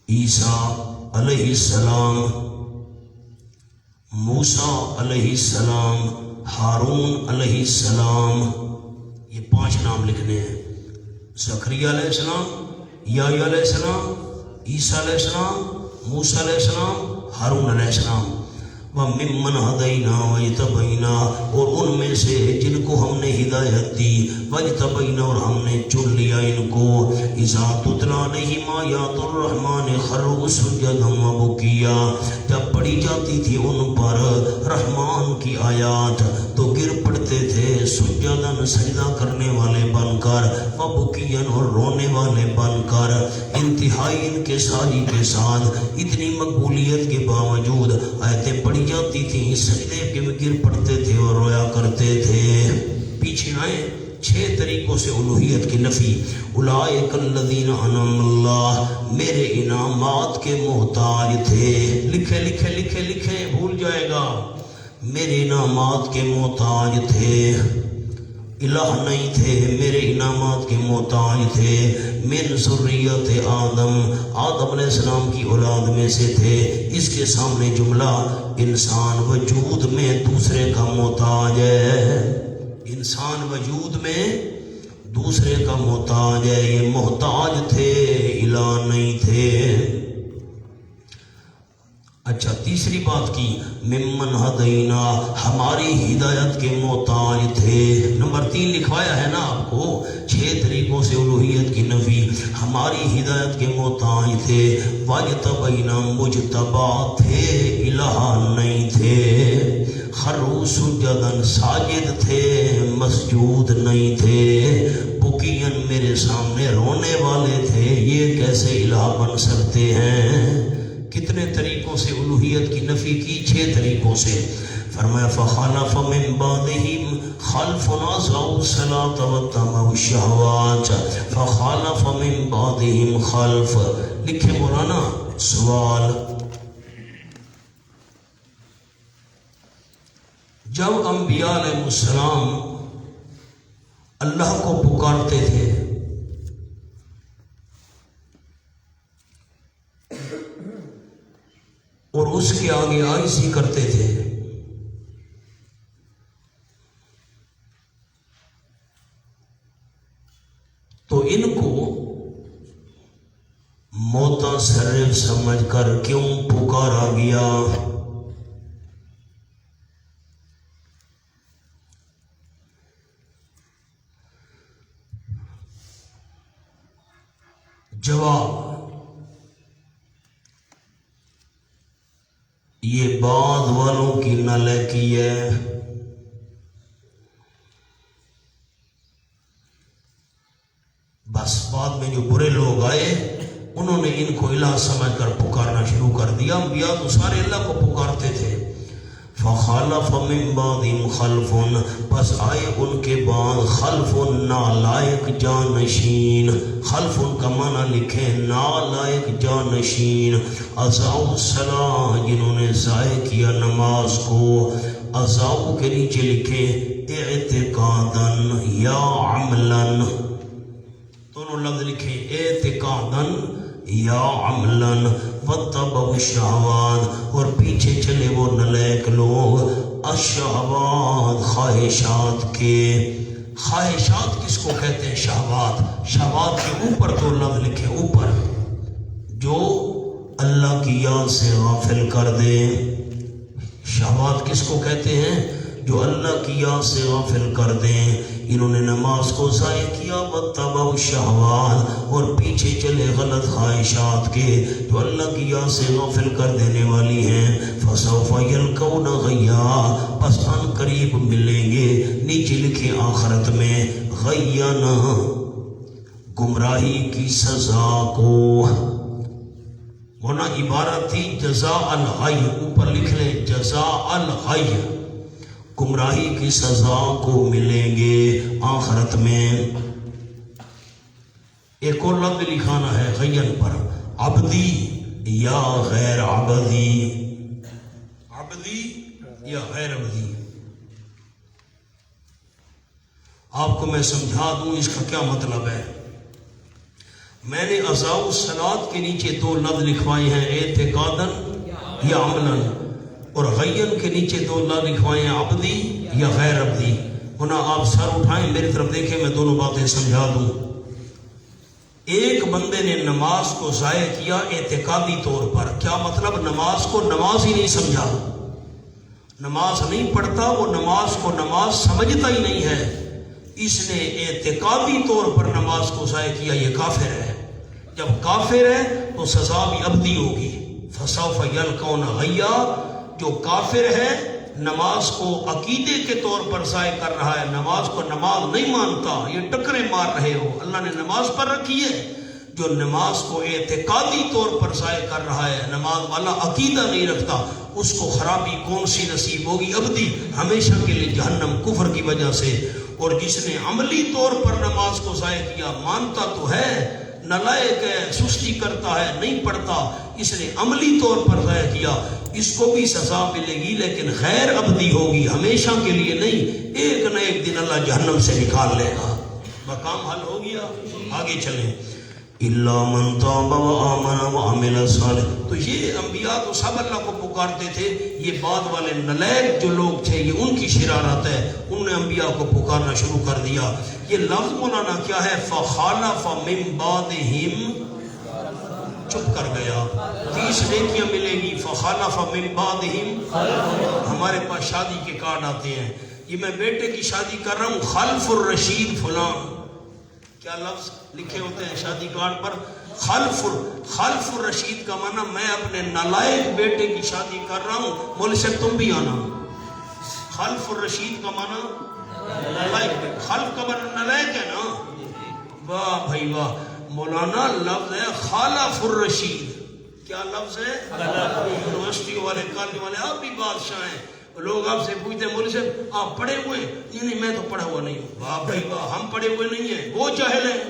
عیسیٰ علیہ السلام، موسیٰ علیہ السلام، ہارون علیہ السلام، 5 نام لکھنے ہیں: زکریا علیہ السلام، یحییٰ علیہ السلام، عیسیٰ علیہ السلام، موسیٰ علیہ السلام، ہارون علیہ السلام۔ وَمِمَّنْ هَدَيْنَا وَاجْتَبَيْنَا، اور ان میں سے جن کو ہم نے ہدایت دی، وَاجْتَبَيْنَا، اور ہم نے چن لیا ان کو، اِذَا تُتْلَىٰ عَلَيْهِمْ آیَاتُ الرَّحْمَٰنِ خَرُّوا سُجَّدًا وَبُكِيًّا، جب پڑھی جاتی تھی ان پر رحمان کی آیات تو گر پڑتے تھے سجداً، سجدہ کرنے والے بن کر، وبکیاً، اور رونے والے بن کر۔ انتہائی انکساری کے ساتھ، اتنی مقبولیت کے باوجود آیتیں پڑھی جاتی تھیں، سجدے کے میں گر پڑتے تھے اور رویا کرتے تھے۔ پیچھے آئیں، 6 طریقوں سے الوہیت کی نفی۔ اولئک الذین انعم اللہ، میرے انعامات کے محتاج تھے۔ لکھے لکھے لکھے لکھے، بھول جائے گا۔ میرے انعامات کے محتاج تھے، الہ نہیں تھے، میرے انعامات کے محتاج تھے۔ من ذریت آدم، آدم علیہ السلام کی اولاد میں سے تھے۔ اس کے سامنے جملہ: انسان وجود میں دوسرے کا محتاج ہے، انسان وجود میں دوسرے کا محتاج ہے، یہ محتاج تھے، الہ نہیں تھے۔ اچھا، تیسری بات کی، ممن ہدینا، ہماری ہدایت کے محتاج تھے۔ نمبر 3 لکھوایا ہے نا آپ کو، 6 طریقوں سے الوہیت کی نفی۔ ہماری ہدایت کے محتاج تھے، واجتبینا، مجتبا تھے، الہ نہیں تھے۔ خروا سجداً، ساجد تھے، مسجود نہیں تھے۔ بکیاً، میرے سامنے رونے والے تھے، یہ کیسے الہ بن سکتے ہیں؟ کتنے طریقوں سے الوہیت کی نفی کی؟ 6 طریقوں سے۔ فرمایا فخلف من بعدہم خلف اضاعوا الصلاۃ واتبعوا الشہوات، فخلف من بعدہم خلف۔ لکھے مولانا، سوال: جب انبیاء علیہ السلام اللہ کو پکارتے تھے اور اس کے آگے عاجزی کرتے تھے، تو ان کو متصرف سمجھ کر کیوں پکارا گیا؟ جواب: یہ بعد والوں کی نالائکی ہے۔ بس بعد میں جو برے لوگ آئے انہوں نے ان کو الہ سمجھ کر پکارنا شروع کر دیا۔ انبیاء تو سارے اللہ کو پکارتے تھے۔ فخلف من بعدہم خلف، بس آئے ان کے بعد خلف، نالائق جانشین۔ خلف کا معنی لکھیں نالائق جانشین۔ اضاعوا الصلاۃ، جنہوں نے ضائع کیا نماز کو۔ اضاعوا کے نیچے لکھیں اعتقاداً یا عملاً، دونوں لفظ لکھیں اعتقاداً یا عملاً۔ واتبعوا الشہوات، اور پیچھے چلے وہ نالائق لوگ الشہوات، خواہشات کے۔ خواہشات کس کو کہتے ہیں؟ شہوات۔ شہوات کے اوپر 2 لفظ لکھے، اوپر، جو اللہ کی یاد سے غافل کر دے۔ شہوات کس کو کہتے ہیں؟ جو اللہ کی یاد سے غافل کر دیں۔ انہوں نے نماز کو ضائع کیا، واتبعوا الشہوات، اور پیچھے چلے غلط خواہشات کے جو اللہ کی یاد سے غافل کر دینے والی ہیں۔ فسوف یلقون غیا، پس ان قریب ملیں گے، نیچے لکھے آخرت میں، غیاً، گمراہی کی سزا کو۔ ہونا عبارت تھی جزاء الغی، اوپر لکھ لیں جزاء الغی، گمراہی کی سزا کو ملیں گے آخرت میں۔ ایک اور لفظ لکھانا ہے غین پر، عبدی یا غیر عبدی، عبدی یا غیر عبدی۔ آپ کو میں سمجھا دوں اس کا کیا مطلب ہے۔ میں نے اضاعوا الصلاۃ کے نیچے 2 لفظ لکھوائے ہیں، اعتقاداً یا عملاً، اور غین کے نیچے 2 لفظ لکھوائے ہیں، عبدی یا غیر عبدی۔ ہونا آپ سر اٹھائیں میری طرف دیکھیں، میں دونوں باتیں سمجھا دوں۔ ایک بندے نے نماز کو ضائع کیا اعتقادی طور پر، کیا مطلب؟ نماز کو نماز ہی نہیں سمجھا، نماز نہیں پڑھتا، وہ نماز کو نماز سمجھتا ہی نہیں ہے، اس نے اعتقادی طور پر نماز کو ضائع کیا، یہ کافر ہے۔ جب کافر ہے تو سزا بھی ابدی ہوگی، فسوف یلقون غیا۔ جو کافر ہے نماز کو عقیدے کے طور پر ضائع کر رہا ہے، نماز کو نماز نہیں مانتا، یہ ٹکرے مار رہے ہو، اللہ نے نماز پر رکھی ہے۔ جو نماز کو اعتقادی طور پر ضائع کر رہا ہے، نماز والا عقیدہ نہیں رکھتا، اس کو خرابی کون سی نصیب ہوگی؟ ابدی، ہمیشہ کے لیے جہنم، کفر کی وجہ سے۔ اور جس نے عملی طور پر نماز کو ضائع کیا، مانتا تو ہے، نالائق ہے، سستی کرتا ہے، نہیں پڑھتا، اس نے عملی طور پر ضائع کیا، اس کو بھی سزا ملے گی، لیکن غیر ابدی ہوگی، ہمیشہ کے لیے نہیں، ایک نہ ایک دن اللہ جہنم سے نکال لے گا۔ مقام حل ہو گیا، آگے چلیں۔ اِلَّا مَن تَابَ وَآمَنَ وَعَمِلَ صَالِحًا۔ تو یہ انبیاء تو سب اللہ کو پکارتے تھے، یہ بعد والے نالائق جو لوگ تھے، یہ ان کی شرارت ہے، انہوں نے انبیاء کو پکارنا شروع کر دیا۔ یہ لفظ مولانا کیا ہے؟ فَخَالَفَ مِن بَعْدِهِمْ، چپ کر گیا، 30 نیکیاں ملے گی۔ فَخَالَفَ مِن بَعْدِهِمْ، ہمارے پاس شادی کے کارڈ آتے ہیں، یہ میں بیٹے کی شادی کر رہا ہوں، خلف الرشید فلان، کیا لفظ لکھے ہوتے ہیں شادی کارڈ پر؟ خلف الرشید کا معنی میں اپنے نالائق بیٹے کی شادی کر رہا ہوں، مول سے تم بھی آنا۔ خلف الرشید کا معنی نالائق، خلف کا معنی نالائق ہے نا؟ واہ بھائی واہ، مولانا لفظ ہے خالف الرشید، کیا لفظ ہے؟ یونیورسٹی والے، کالج والے، آپ بھی بادشاہ ہیں، لوگ آپ سے پوچھتے ہیں مولوی صاحب آپ پڑھے ہوئے ہیں؟ نہیں میں تو پڑھا ہوا نہیں ہوں۔ واہ بھائی واہ، ہم پڑھے ہوئے نہیں ہیں، وہ جاہل ہیں،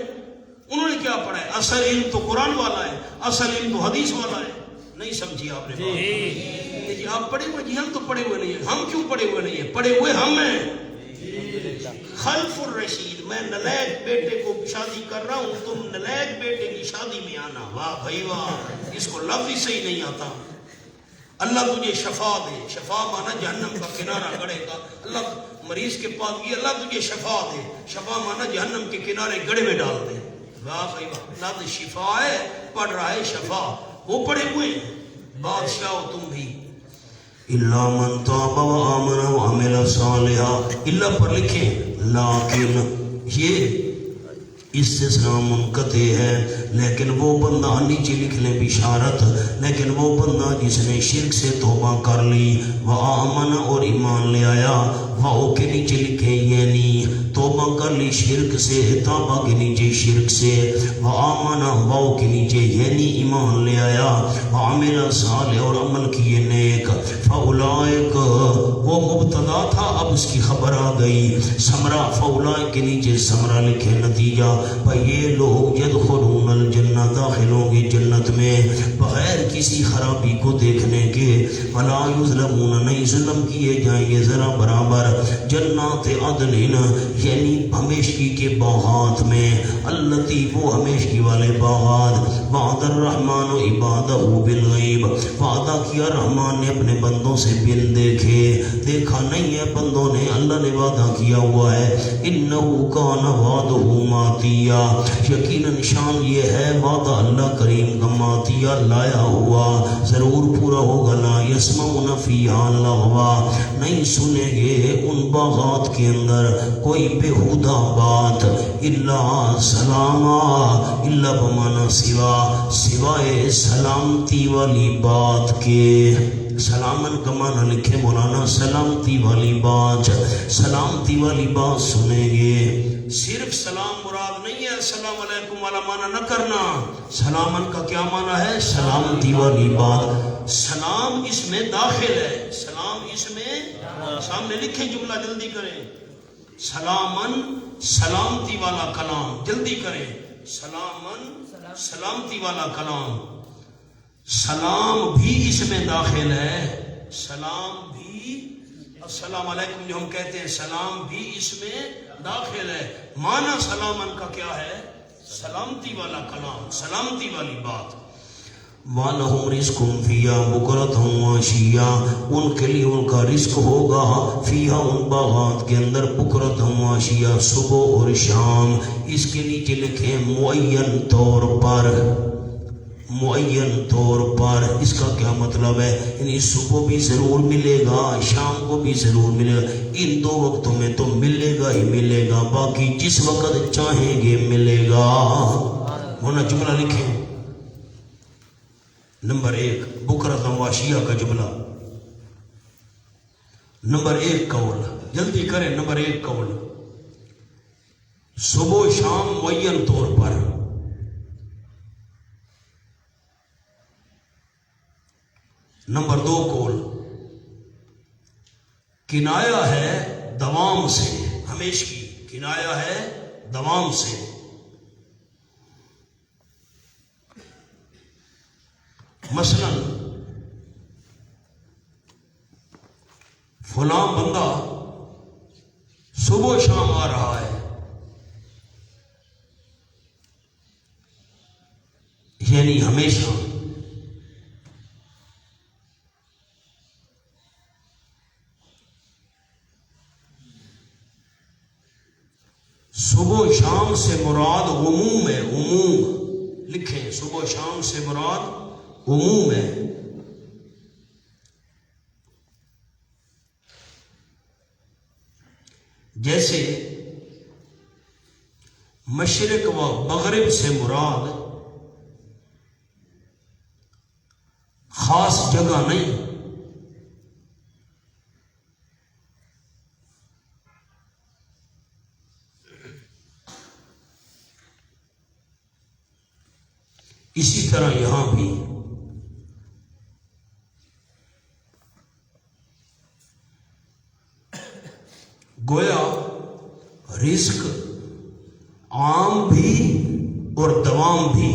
انہوں نے کیا پڑھا ہے؟ اصل علم تو قرآن والا ہے، اصل علم تو حدیث والا ہے، نہیں سمجھی آپ نے بات؟ جی آپ پڑھے ہوئے؟ جی ہم تو پڑھے ہوئے نہیں ہیں۔ ہم کیوں پڑھے ہوئے نہیں ہیں؟ پڑھے ہوئے ہم ہیں۔ خلف الرشید، میں نالائق بیٹے کو شادی کر رہا ہوں، تم نالائق بیٹے کی شادی میں آنا۔ واہ بھائی واہ، اس کو لفظ ہی صحیح نہیں آتا۔ اللہ تجھے شفا دے، شفا مانا جہنم کا کنارہ گڑے گا، اللہ مریض کے پاس گیا، اللہ تجھے شفا دے، شفا مانا جہنم کے کنارے گڑے میں ڈال دے۔ واہ بھائی واہ، لفظ شفا ہے، پڑھ رہا ہے شفا، وہ پڑھے ہوئے ہیں، بادشاہ ہو تم بھی۔ اِلَّا مَن تَابَ وَآمَنَ وَعَمِلَ صَالِحًا، اللہ پر لکھیں، لیکن یہ استثناء منقطع ہے، لیکن وہ بندہ، نیچے لکھ لیں بشارت، لیکن وہ بندہ جس نے شرک سے توبہ کر لی، وآمن، اور ایمان لے آیا، واؤ کے نیچے لکھیں یعنی توبہ کر لی شرک سے، توبہ کے نیچے شرک سے، وآمن، واؤ کے نیچے یعنی ایمان لے آیا، وعمل صالح، اور عمل کیے نیک، فاولائک، وہ مبتدا تھا اب اس کی خبر آ گئی، ثمرہ، فاولائک کے نیچے ثمرہ لکھے نتیجہ، یہ لوگ یدخلون الجنہ، داخل ہوں گے جنت میں بغیر کسی خرابی کو دیکھنے کے، ولا یظلمون، نہیں ظلم کیے جائیں گے ذرا برابر، جنات عدن، یعنی ہمیشگی کے باغات میں، التی، وہ ہمیشگی والے باغات، وعد الرحمن عبادہ بالغیب، وعدہ کیا رحمان نے اپنے بندوں سے بن دیکھے، دیکھا نہیں ہے بندوں نے، اللہ نے وعدہ کیا ہوا ہے، انہو کان وعدہ ماتیا، یقیناً شان یہ ہے وعدہ اللہ کریم کا ماتیا، لایا ہوا، ضرور پورا ہوگا، لا یسمعون فیہا لغوا، نہیں سنیں گے ان باغات کے اندر کوئی بےہودہ بات، الا سلاما، الا بمانا سوا، سوائے سلامتی والی بات کے، سلامن کا معنی لکھے مولانا سلامتی والی بات، سلامتی والی بات سنیں گے، صرف سلام مراد نہیں ہے، السلام علیکم والا معنی نہ کرنا، سلامن کا کیا معنی ہے؟ سلامتی والی بات، سلام اس میں داخل ہے، سلام اس میں، سامنے لکھیں جملہ جلدی کریں، سلامن، سلامتی والا کلام، جلدی کریں، سلامن، سلامتی والا کلام، سلام بھی اس میں داخل ہے، سلام بھی، السلام علیکم جو ہم کہتے ہیں سلام بھی اس میں داخل ہے، معنی سلامن کا کیا ہے؟ سلامتی والا کلام، سلامتی والی بات، وَلَهُمْ رِزْقٌ فِيهَا بُكْرَةً وَعَشِيًّا، ان کے لیے ان کا رزق ہوگا فیہا ان باغات کے اندر بکرۃ وعشیہ صبح اور شام. اس کے نیچے لکھیں معین طور پر، معین طور پر. اس کا کیا مطلب ہے؟ یعنی صبح بھی ضرور ملے گا، شام کو بھی ضرور ملے گا. ان دو وقتوں میں تو ملے گا ہی ملے گا، باقی جس وقت چاہیں گے ملے گا. ہونا جملہ لکھیں. نمبر 1 بکرۃ وعشیہ کا جملہ. نمبر 1 قول، جلدی کریں. نمبر 1 قول صبح و شام معین طور پر. نمبر 2 قول کنایا ہے دوام سے، ہمیشہ کی کنایا ہے دوام سے. مثلا فلاں بندہ صبح و شام آ رہا ہے، یعنی ہمیشہ. صبح و شام سے مراد عموم ہے، عموم لکھیں. صبح و شام سے مراد عموم ہے. جیسے مشرق و مغرب سے مراد خاص جگہ نہیں، اسی طرح یہاں بھی گویا رزق عام بھی اور دوام بھی.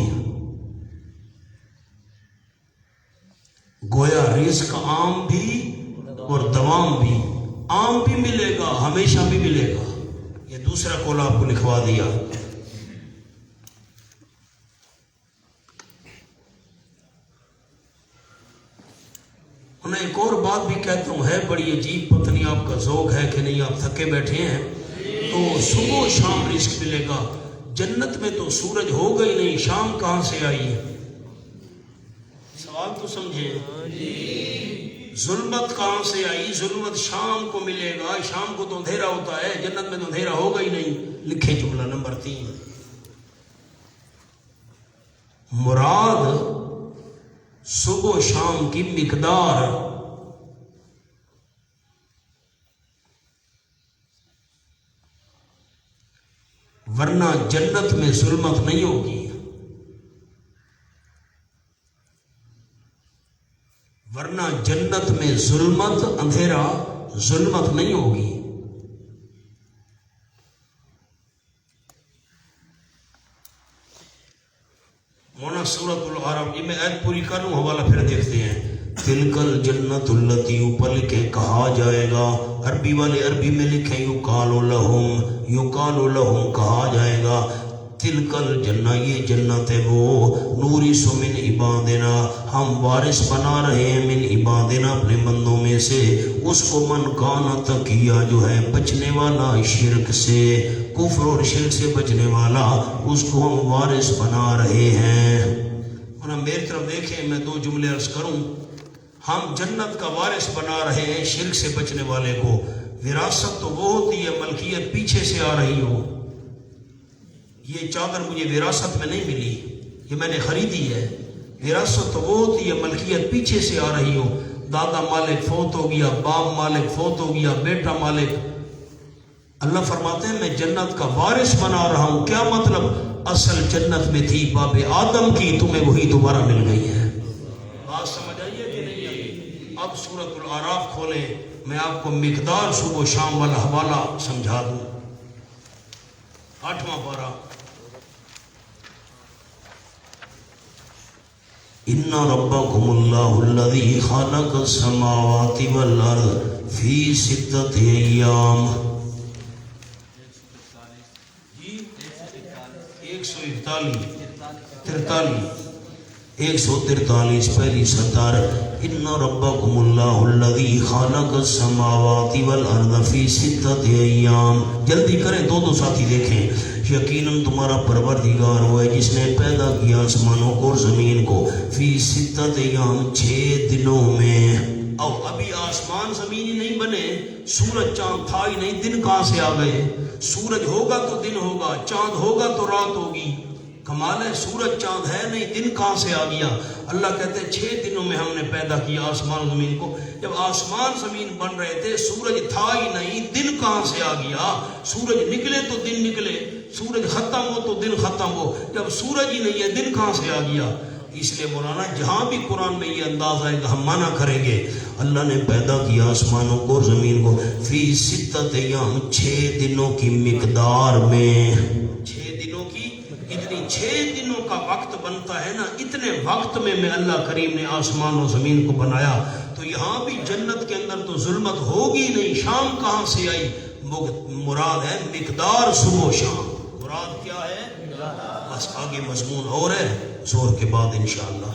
گویا رزق عام بھی اور دوام بھی. عام بھی ملے گا، ہمیشہ بھی ملے گا. یہ دوسرا قول آپ کو لکھوا دیا. میں ایک اور بات بھی کہتا ہوں، ہے بڑی عجیب، پتہ نہیں آپ کا ذوق ہے کہ نہیں، آپ تھکے بیٹھے ہیں تو صبح و شام رزق ملے گا. جنت میں تو سورج ہوگا ہی نہیں، شام کہاں سے آئی ہے؟ سوال تو سمجھیں. ظلمت کہاں سے آئی؟ ظلمت شام کو ملے گا، شام کو تو اندھیرا ہوتا ہے، جنت میں تو اندھیرا ہوگا ہی نہیں. لکھیں جملہ نمبر 3. مراد صبح و شام کی مقدار، ورنہ جنت میں ظلمت نہیں ہوگی، ورنہ جنت میں ظلمت، اندھیرا، ظلمت نہیں ہوگی. مولانا سورۃ الاعراف، یہ میں عید پوری کر لوں، حوالہ پھر دیکھتے ہیں. تلکل جنت التی، اوپر لکھے کہا جائے گا. عربی والے عربی میں لکھیں یقال لہم، یقال لہم کہا جائے گا. تلکل جنہ، یہ جنت ہے وہ، نورث من عبادنا، ہم وارث بنا رہے ہیں، من عبادنا اپنے بندوں میں سے، اس کو من کانا تقیہ، جو ہے بچنے والا شرک سے، کفر اور شرک سے بچنے والا، اس کو ہم وارث بنا رہے ہیں. اور میری طرف دیکھیں، میں 2 جملے عرض کروں. ہم جنت کا وارث بنا رہے ہیں شرک سے بچنے والے کو. وراثت تو وہ ہوتی ہے ملکیت پیچھے سے آ رہی ہو. یہ چادر مجھے وراثت میں نہیں ملی، یہ میں نے خریدی ہے. وراثت تو وہ ہوتی ہے ملکیت پیچھے سے آ رہی ہو. دادا مالک فوت ہو گیا، باپ مالک فوت ہو گیا، بیٹا مالک. اللہ فرماتے ہیں میں جنت کا وارث بنا رہا ہوں. کیا مطلب؟ اصل جنت میں تھی باب آدم کی، تمہیں وہی دوبارہ مل گئی ہے. بات سمجھ آئیے کہ نہیں آئی؟ اب سورۃ الاعراف کھولیں، میں آپ کو مقدار صبح و شام والا حوالہ سمجھا دوں. 8واں پارہ. ان ربکم اللہ الذی خلق السماوات والارض فی 6 ایام. 143. 143 پہلی سطر ان ربکم اللہ الذی خلق السماوات والارض فی ستۃ ایام. جلدی کریں دو ساتھی دیکھیں. یقیناً تمہارا پروردگار وہ ہے جس نے پیدا کیا آسمانوں کو اور زمین کو فی ستۃ ایام 6 دنوں میں. او ابھی آسمان زمین ہی نہیں بنے, سورج چاند تھا ہی نہیں, دن کہاں سے آ گئے؟ سورج ہوگا تو دن ہوگا, چاند ہوگا تو رات ہوگی. کمال ہے, سورج چاند ہے نہیں, دن کہاں سے آ گیا؟ اللہ کہتے ہیں 6 دنوں میں ہم نے پیدا کیا آسمان زمین کو. جب آسمان زمین بن رہے تھے سورج تھا ہی نہیں, دن کہاں سے آ گیا؟ سورج نکلے تو دن نکلے, سورج ختم ہو تو دن ختم ہو. جب سورج ہی نہیں ہے دن کہاں سے آ گیا؟ اس لیے مولانا جہاں بھی قرآن میں یہ انداز آئے گا ہم مانا کریں گے. اللہ نے پیدا کیا آسمانوں کو اور زمین کو فی ستۃ ایام 6 دنوں کی مقدار میں. 6 دنوں کی اتنی 6 دنوں کا وقت بنتا ہے نا, اتنے وقت میں اللہ کریم نے آسمان و زمین کو بنایا. تو یہاں بھی جنت کے اندر تو ظلمت ہوگی نہیں, شام کہاں سے آئی؟ مراد ہے مقدار صبح و شام. مراد کیا ہے؟ بس آگے مضمون اور ہے زور کے بعد انشاءاللہ.